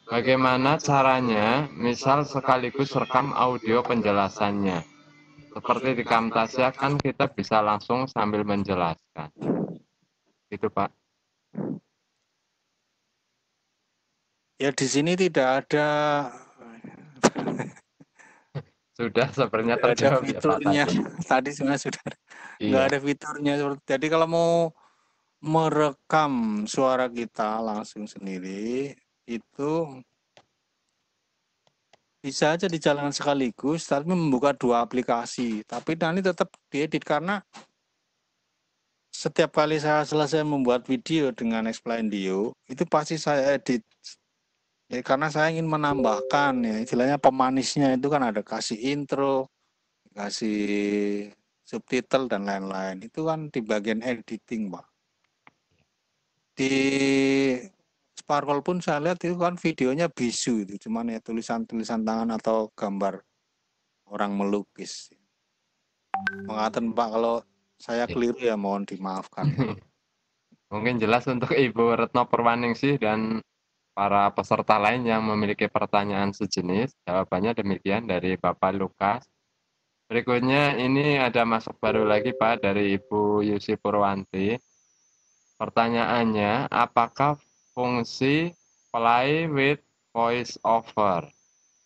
Speaker 2: Bagaimana caranya misal sekaligus rekam audio penjelasannya? Seperti di Camtasia kan kita bisa langsung sambil menjelaskan. Gitu Pak.
Speaker 4: Ya di sini tidak ada
Speaker 2: sudah sebenarnya terjawab ya Pak
Speaker 4: tadi sebenarnya sudah nggak ada fiturnya. Jadi kalau mau merekam suara kita langsung sendiri itu bisa aja dijalankan sekaligus, tapi membuka 2 aplikasi. Tapi nanti tetap diedit karena setiap kali saya selesai membuat video dengan Explaindio itu pasti saya edit. Ya, karena saya ingin menambahkan ya istilahnya pemanisnya itu kan ada kasih intro, kasih subtitle dan lain-lain. Itu kan di bagian editing, Pak. Di Sparkle pun saya lihat itu kan videonya bisu itu, cuman ya tulisan-tulisan tangan atau gambar orang melukis. Mengatakan Pak, kalau saya keliru ya mohon dimaafkan.
Speaker 2: Mungkin jelas untuk Ibu Retno Purwaningsih dan para peserta lain yang memiliki pertanyaan sejenis. Jawabannya demikian dari Bapak Lukas. Berikutnya ini ada masuk baru lagi Pak dari Ibu Yusi Purwanti. Pertanyaannya, apakah fungsi play with voice over.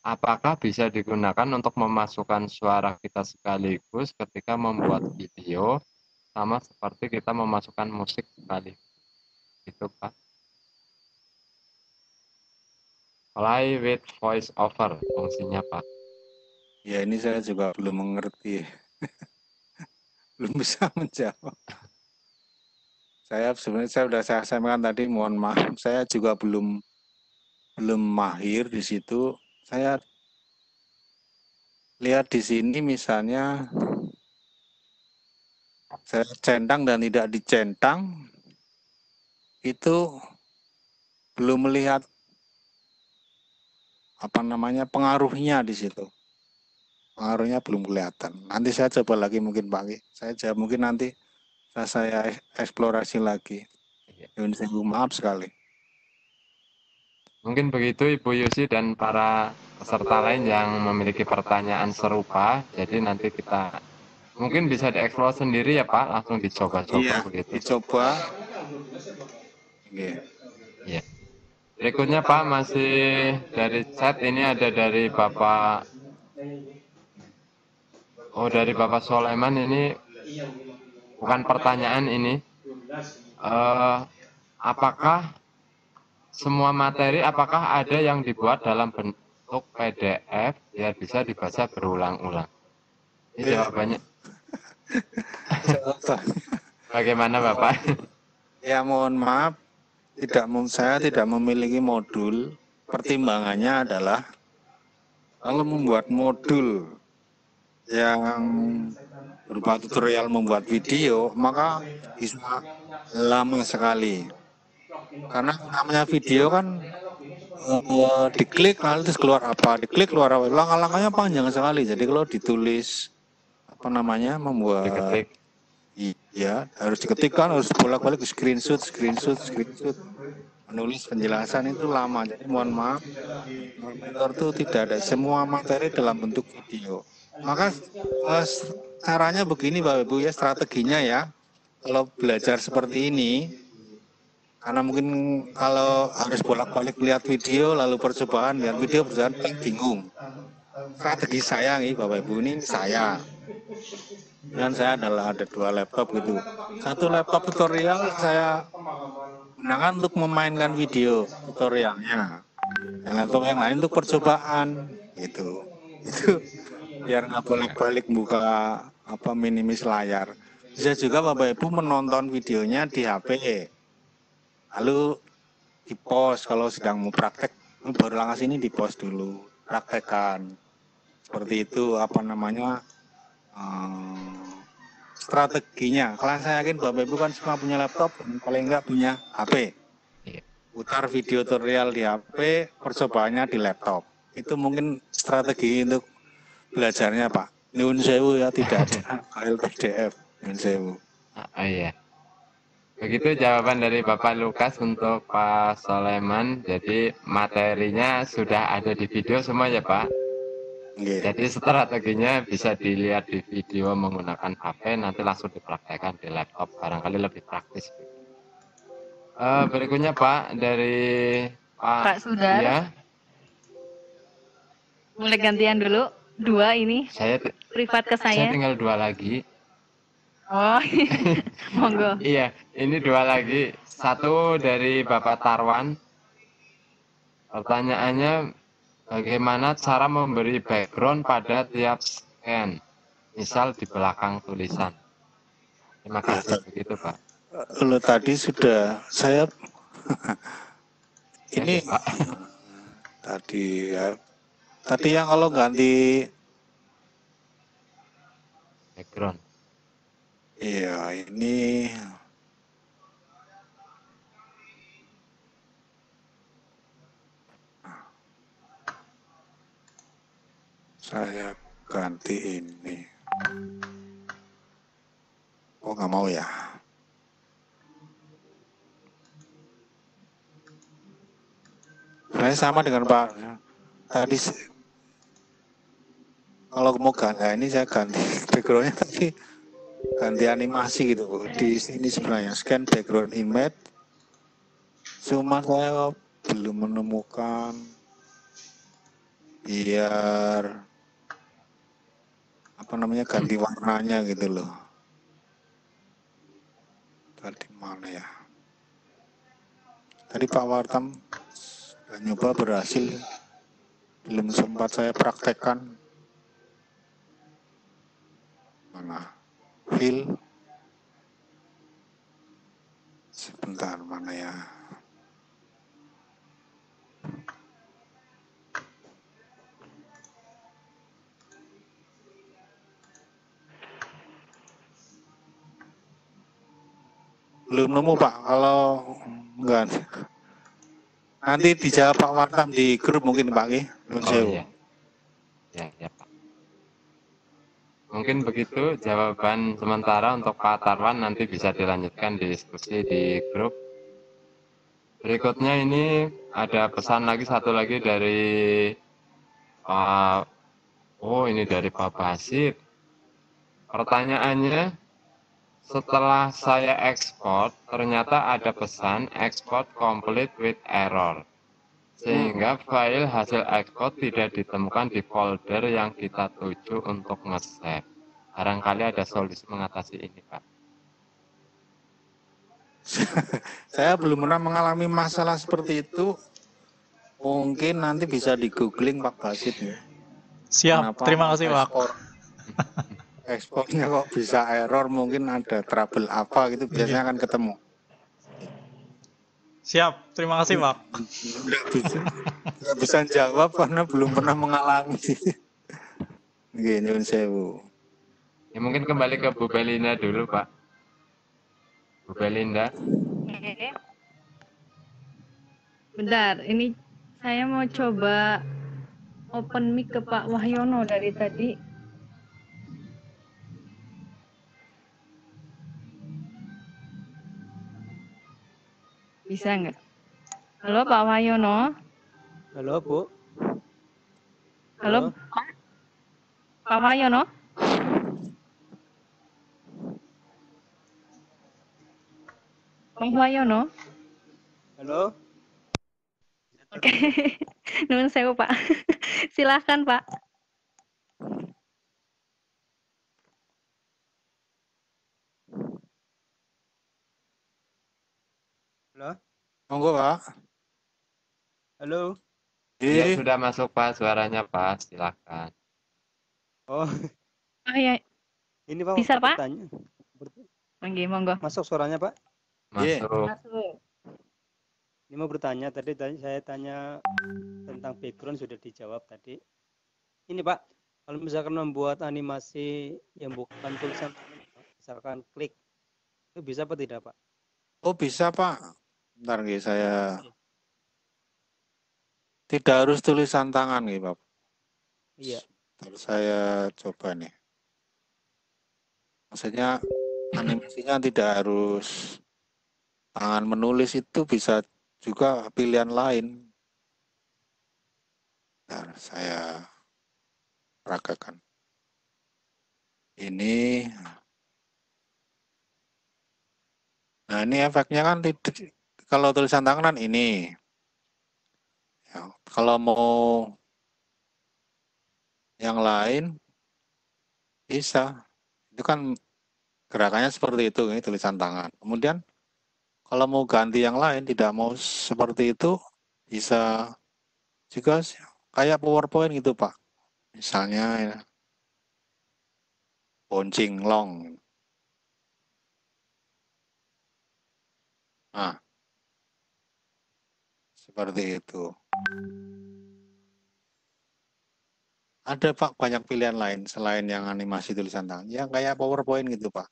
Speaker 2: Apakah bisa digunakan untuk memasukkan suara kita sekaligus ketika membuat video, sama seperti kita memasukkan musik sekaligus? Itu, Pak. Play with voice over, fungsinya, Pak.
Speaker 4: Ya, ini saya juga belum mengerti. Belum bisa menjawab. Saya sudah saya sampaikan tadi, mohon maaf, saya juga belum mahir di situ. Saya lihat di sini misalnya saya centang dan tidak dicentang, itu belum melihat pengaruhnya di situ. Pengaruhnya belum kelihatan. Nanti saya coba lagi mungkin Pak. Saya jawab mungkin nanti saya eksplorasi lagi. Maaf sekali.
Speaker 2: Mungkin begitu Ibu Yusi dan para peserta lain yang memiliki pertanyaan serupa. Jadi nanti kita mungkin bisa dieksplor sendiri ya Pak, langsung dicoba-coba
Speaker 4: Iya,
Speaker 2: begitu.
Speaker 4: Dicoba. Iya.
Speaker 2: Iya. Berikutnya Pak, masih dari chat ini ada dari Bapak. Oh, dari Bapak Soleman ini bukan pertanyaan ini. Apakah semua materi, apakah ada yang dibuat dalam bentuk PDF biar bisa dibaca berulang-ulang? Ini jawabannya. Bagaimana Bapak?
Speaker 4: Ya mohon maaf, saya tidak memiliki modul. Pertimbangannya adalah kalau membuat modul yang berupa tutorial membuat video, maka bisa lama sekali. Karena namanya video kan diklik lalu terus keluar apa, diklik keluar apa, langkah-langkahnya panjang sekali. Jadi kalau ditulis membuat iya harus diketikkan, harus bolak-balik screenshot, menulis penjelasan itu lama. Jadi mohon maaf, mentor itu tidak ada semua materi dalam bentuk video. Maka caranya begini Bapak Ibu ya, strateginya ya. Kalau belajar seperti ini, karena mungkin kalau harus bolak-balik lihat video lalu percobaan lihat video berjalan bingung. Strategi saya nih Bapak Ibu, ini saya. Dan saya ada 2 laptop gitu. Satu laptop tutorial saya gunakan untuk memainkan video tutorialnya. Yang laptop yang lain untuk percobaan gitu. Itu biar nggak bolak-balik buka minimis layar. Bisa juga Bapak Ibu menonton videonya di HP. Lalu di post kalau sedang mau praktek, baru langkah sini di post dulu, praktekkan. Seperti itu strateginya. Kalau saya yakin Bapak Ibu kan semua punya laptop, paling enggak punya HP. Putar video tutorial di HP, percobaannya di laptop. Itu mungkin strategi untuk belajarnya Pak. Nyuwun sewu ya, tidak ada file PDF. Nyuwun sewu.
Speaker 2: Iya. Begitu jawaban dari Bapak Lukas untuk Pak Soleman. Jadi materinya sudah ada di video semua ya Pak. Jadi strateginya bisa dilihat di video menggunakan HP, nanti langsung dipraktekkan di laptop, barangkali lebih praktis. Berikutnya Pak dari
Speaker 1: Pak Sudar.
Speaker 2: Ya.
Speaker 1: Mulai gantian dulu, 2 ini.
Speaker 2: Saya
Speaker 1: privat ke saya.
Speaker 2: Saya tinggal 2 lagi.
Speaker 1: Oh, monggo.
Speaker 2: Iya, ini 2 lagi. Satu dari Bapak Tarwan. Pertanyaannya, bagaimana cara memberi background pada tiap scan? Misal di belakang tulisan. Terima kasih, begitu Pak.
Speaker 4: Lo tadi sudah saya ini ya, Pak. Tadi yang kalau ganti
Speaker 2: background.
Speaker 4: Iya, ini saya ganti ini. Oh, nggak mau ya? Saya sama dengan Pak. Tadi kalau mau ganti, ini saya ganti backgroundnya tapi ganti animasi gitu. Di sini sebenarnya scan background image. Cuma saya belum menemukan biar apa namanya ganti warnanya gitu loh. Tadi mana ya? Tadi Pak Wartam sudah nyoba berhasil, belum sempat saya praktekkan. Mana? Feel. Sebentar, mana ya? Belum nemu Pak, kalau enggak nanti dijawab Pak Wartam di grup mungkin Pak Ki.
Speaker 2: Oh iya. Ya Pak. Mungkin begitu jawaban sementara untuk Pak Tarwan, nanti bisa dilanjutkan diskusi di grup. Berikutnya ini ada pesan lagi, satu lagi dari ini dari Pak Basit. Pertanyaannya, setelah saya ekspor, ternyata ada pesan export complete with error. Sehingga file hasil ekspor tidak ditemukan di folder yang kita tuju untuk nge-save. Barangkali ada solusi mengatasi ini, Pak.
Speaker 4: Saya belum pernah mengalami masalah seperti itu. Mungkin nanti bisa di googling Pak Basit ya.
Speaker 3: Siap,
Speaker 4: kenapa
Speaker 3: terima kasih Pak.
Speaker 4: Ekspornya kok bisa error, mungkin ada trouble apa gitu, biasanya akan ketemu.
Speaker 3: Siap, terima kasih Pak.
Speaker 4: Nggak bisa jawab karena belum pernah mengalami. Gini sewu.
Speaker 2: Ya mungkin kembali ke Bu Belinda dulu Pak. Bu Belinda.
Speaker 1: Bentar, ini saya mau coba open mic ke Pak Wahyono dari tadi. Bisa nggak? Halo Pak Wahyono.
Speaker 11: Halo Bu.
Speaker 1: Halo Pak Wahyono. Pak Wahyono.
Speaker 11: Halo.
Speaker 1: Oke, nuwun sewu Pak. Silahkan Pak.
Speaker 11: Halo.
Speaker 4: Monggo Pak.
Speaker 11: Halo.
Speaker 2: Ya sudah masuk Pak, suaranya Pak, silakan.
Speaker 11: Oh.
Speaker 1: Oh ya.
Speaker 11: Ini Pak.
Speaker 1: Bisa Pak?
Speaker 11: Bertanya.
Speaker 1: Oke, monggo.
Speaker 11: Masuk suaranya Pak?
Speaker 2: Masuk.
Speaker 1: Masuk.
Speaker 11: Ini mau bertanya, tadi saya tanya tentang background sudah dijawab tadi. Ini Pak, kalau misalkan membuat animasi yang bukan tulisan tangan, misalkan klik, itu bisa apa tidak Pak?
Speaker 4: Oh bisa Pak. Bentar nih saya. Tidak harus tulisan tangan nih Pak.
Speaker 11: Iya.
Speaker 4: Terus saya coba nih. Maksudnya animasinya tidak harus tangan menulis, itu bisa juga pilihan lain. Nah, saya peragakan. Ini. Nah, ini efeknya kan tidak, kalau tulisan tangan ini. Ya, kalau mau yang lain bisa. Itu kan gerakannya seperti itu, ini tulisan tangan. Kemudian kalau mau ganti yang lain, tidak mau seperti itu, bisa juga kayak PowerPoint gitu Pak. Misalnya ya, bouncing long. Nah, seperti itu. Ada Pak banyak pilihan lain selain yang animasi tulisan tangan. Yang kayak PowerPoint gitu Pak.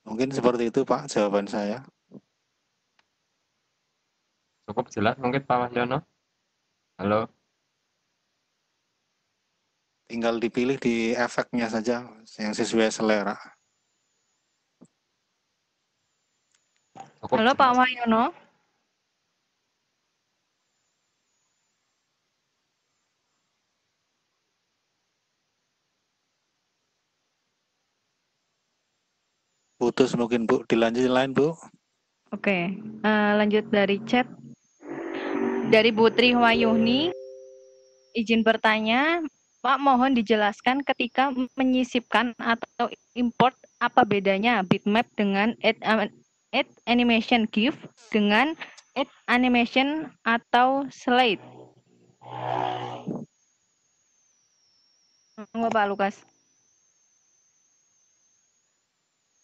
Speaker 4: Mungkin seperti itu Pak jawaban saya.
Speaker 2: Cukup jelas mungkin Pak Wahyono? Halo?
Speaker 4: Tinggal dipilih di efeknya saja yang sesuai selera.
Speaker 1: Halo Pak Wahyono.
Speaker 4: Putus mungkin Bu, dilanjutin lain Bu.
Speaker 1: Oke, lanjut dari chat. Dari Putri Wayuhni, izin bertanya, Pak, mohon dijelaskan ketika menyisipkan atau import, apa bedanya bitmap dengan add animation GIF dengan add animation atau slide? Monggo Pak Lukas.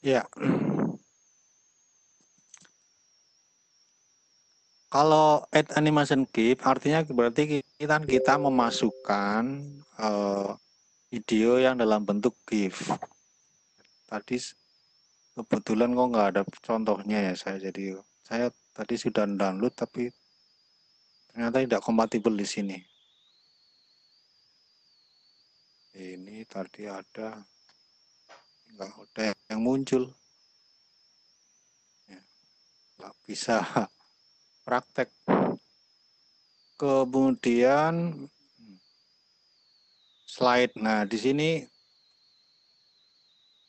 Speaker 4: Ya. Kalau add animation GIF artinya berarti kita memasukkan video yang dalam bentuk GIF. Tadi kebetulan kok nggak ada contohnya ya saya tadi sudah download tapi ternyata tidak kompatibel di sini. Ini tadi ada nggak ada yang muncul. Ya, nggak bisa praktek. Kemudian slide. Nah, di sini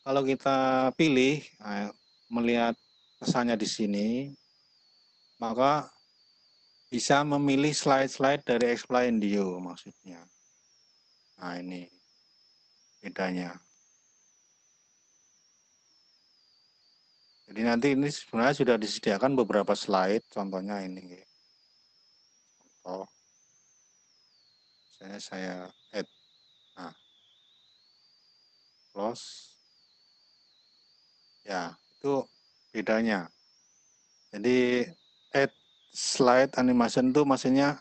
Speaker 4: kalau kita pilih melihat pesannya di sini, maka bisa memilih slide-slide dari Explaindio maksudnya. Nah, ini bedanya. Jadi nanti ini sebenarnya sudah disediakan beberapa slide, contohnya ini. Oh, saya add. Nah, close. Ya, itu bedanya. Jadi add slide animation itu maksudnya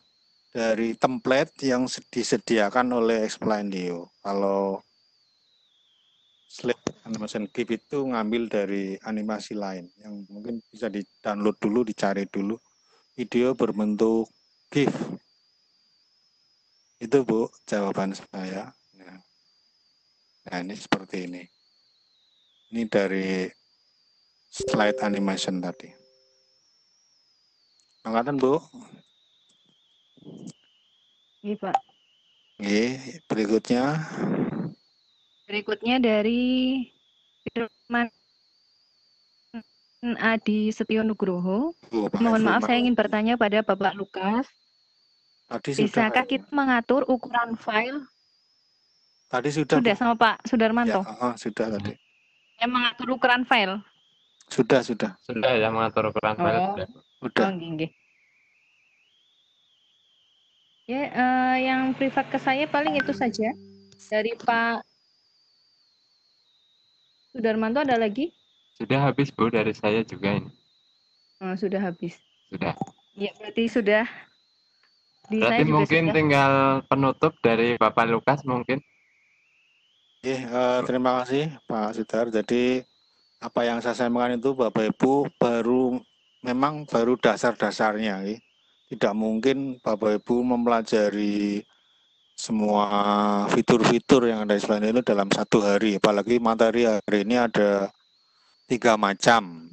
Speaker 4: dari template yang disediakan oleh Explaindio. Kalau slide animation GIF itu ngambil dari animasi lain yang mungkin bisa di-download dulu, dicari dulu video berbentuk GIF. Itu Bu, jawaban saya. Nah, ini seperti ini. Ini dari slide animation tadi. Angkatan Bu.
Speaker 1: Iya Pak.
Speaker 4: Berikutnya.
Speaker 1: Berikutnya dari Firman Adi Setio Nugroho. Mohon maaf, saya ingin bertanya pada Bapak Lukas. Bisakah kita mengatur ukuran file?
Speaker 4: Tadi sudah
Speaker 1: sama Pak Sudarmanto.
Speaker 4: Ya, sudah tadi.
Speaker 1: Yang mengatur ukuran file.
Speaker 4: Sudah.
Speaker 2: Sudah ya mengatur ukuran file.
Speaker 4: Sudah.
Speaker 1: Gini. Ya, yang privat ke saya paling itu saja. Dari Pak Sudarmanto ada lagi?
Speaker 2: Sudah habis Bu, dari saya juga ini.
Speaker 1: Sudah habis.
Speaker 2: Sudah.
Speaker 1: Ya, berarti sudah.
Speaker 2: Berarti mungkin sudah. Tinggal penutup dari Bapak Lukas mungkin.
Speaker 4: Terima kasih Pak Sudar. Jadi apa yang saya sampaikan itu Bapak Ibu memang baru dasar-dasarnya. Tidak mungkin Bapak Ibu mempelajari semua fitur-fitur yang ada di Explaindio itu dalam 1 hari. Apalagi materi hari ini ada 3 macam.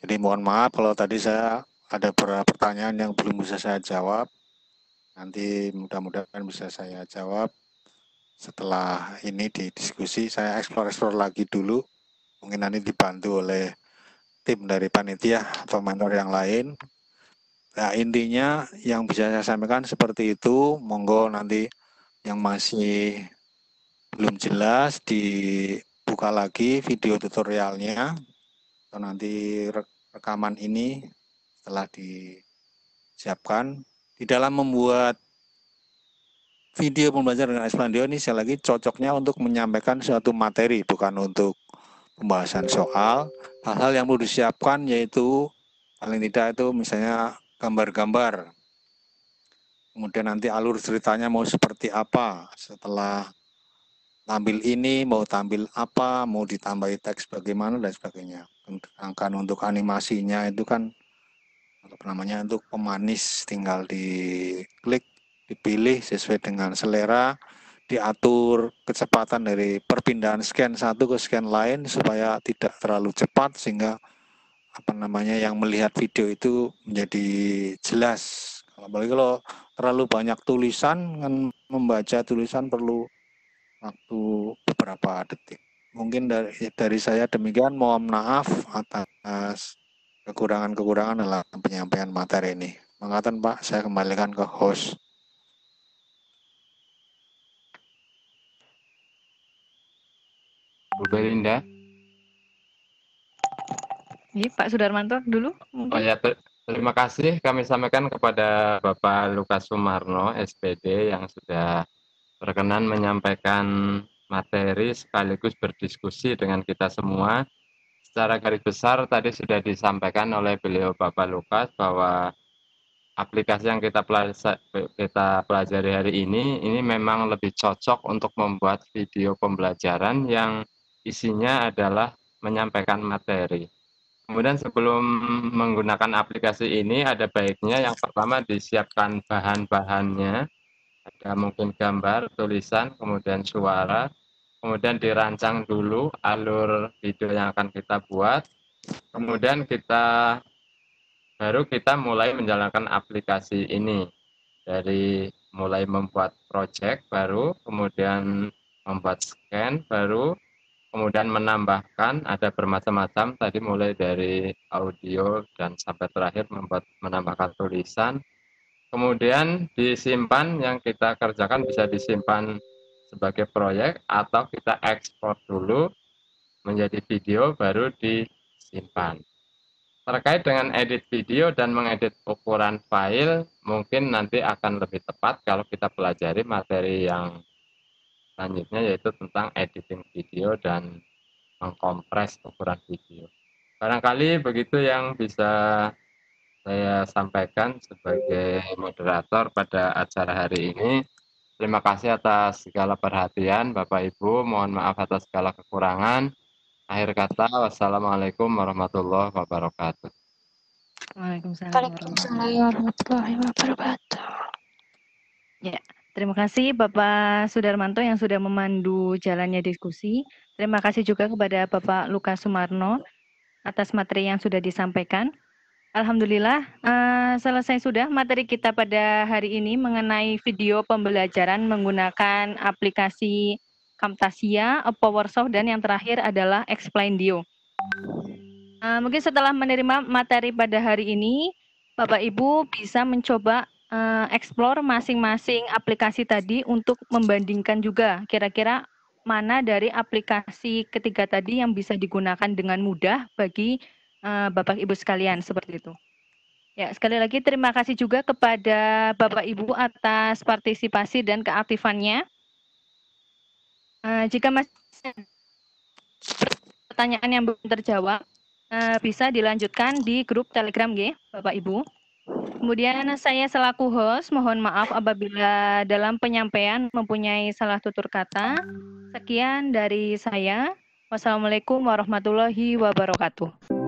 Speaker 4: Jadi mohon maaf kalau tadi saya ada beberapa pertanyaan yang belum bisa saya jawab. Nanti mudah-mudahan bisa saya jawab setelah ini di diskusi. Saya explore lagi dulu. Mungkin nanti dibantu oleh tim dari panitia atau mentor yang lain. Nah, intinya yang bisa saya sampaikan seperti itu. Monggo nanti yang masih belum jelas dibuka lagi video tutorialnya. Atau nanti rekaman ini setelah disiapkan. Di dalam membuat video pembelajaran dengan Explaindio ini sekali lagi cocoknya untuk menyampaikan suatu materi, bukan untuk pembahasan soal. Hal-hal yang perlu disiapkan yaitu paling tidak itu misalnya gambar-gambar. Kemudian nanti alur ceritanya mau seperti apa, setelah tampil ini mau tampil apa, mau ditambahi teks bagaimana dan sebagainya. Sedangkan untuk animasinya itu kan untuk pemanis tinggal diklik, dipilih sesuai dengan selera, diatur kecepatan dari perpindahan scan satu ke scan lain supaya tidak terlalu cepat sehingga yang melihat video itu menjadi jelas. Apalagi kalau terlalu banyak tulisan, kan membaca tulisan perlu waktu beberapa detik. Mungkin dari saya demikian, mohon maaf atas kekurangan-kekurangan dalam penyampaian materi ini. Mangatan Pak, saya kembalikan ke host.
Speaker 2: Bu Belinda.
Speaker 1: Iya, Pak Sudarmanto dulu
Speaker 2: Oh
Speaker 1: mungkin.
Speaker 2: ya, terima kasih kami sampaikan kepada Bapak Lukas Sumarno, SPD, yang sudah berkenan menyampaikan materi sekaligus berdiskusi dengan kita semua. Secara garis besar tadi sudah disampaikan oleh beliau Bapak Lukas bahwa aplikasi yang kita pelajari hari ini memang lebih cocok untuk membuat video pembelajaran yang isinya adalah menyampaikan materi. Kemudian sebelum menggunakan aplikasi ini ada baiknya yang pertama disiapkan bahan-bahannya, ada mungkin gambar, tulisan, kemudian suara, kemudian dirancang dulu alur video yang akan kita buat, kemudian baru kita mulai menjalankan aplikasi ini, dari mulai membuat project baru, kemudian membuat scan baru, kemudian menambahkan, ada bermacam-macam tadi mulai dari audio dan sampai terakhir menambahkan tulisan. Kemudian disimpan, yang kita kerjakan bisa disimpan sebagai proyek atau kita ekspor dulu menjadi video baru disimpan. Terkait dengan edit video dan mengedit ukuran file, mungkin nanti akan lebih tepat kalau kita pelajari materi yang selanjutnya, yaitu tentang editing video dan mengkompres ukuran video. Barangkali begitu yang bisa saya sampaikan sebagai moderator pada acara hari ini. Terima kasih atas segala perhatian Bapak Ibu, mohon maaf atas segala kekurangan. Akhir kata, wassalamualaikum warahmatullahi wabarakatuh.
Speaker 1: Waalaikumsalam warahmatullahi wabarakatuh. Ya, terima kasih Bapak Sudarmanto yang sudah memandu jalannya diskusi. Terima kasih juga kepada Bapak Lukas Sumarno atas materi yang sudah disampaikan. Alhamdulillah, selesai sudah materi kita pada hari ini mengenai video pembelajaran menggunakan aplikasi Camtasia, PowerShop, dan yang terakhir adalah Explaindio. Mungkin setelah menerima materi pada hari ini, Bapak Ibu bisa mencoba explore masing-masing aplikasi tadi untuk membandingkan juga kira-kira mana dari aplikasi ketiga tadi yang bisa digunakan dengan mudah bagi Bapak Ibu sekalian, seperti itu. Ya, sekali lagi terima kasih juga kepada Bapak Ibu atas partisipasi dan keaktifannya. Jika masih pertanyaan yang belum terjawab, bisa dilanjutkan di grup Telegram G, Bapak Ibu. Kemudian saya selaku host mohon maaf apabila dalam penyampaian mempunyai salah tutur kata. Sekian dari saya. Wassalamualaikum warahmatullahi wabarakatuh.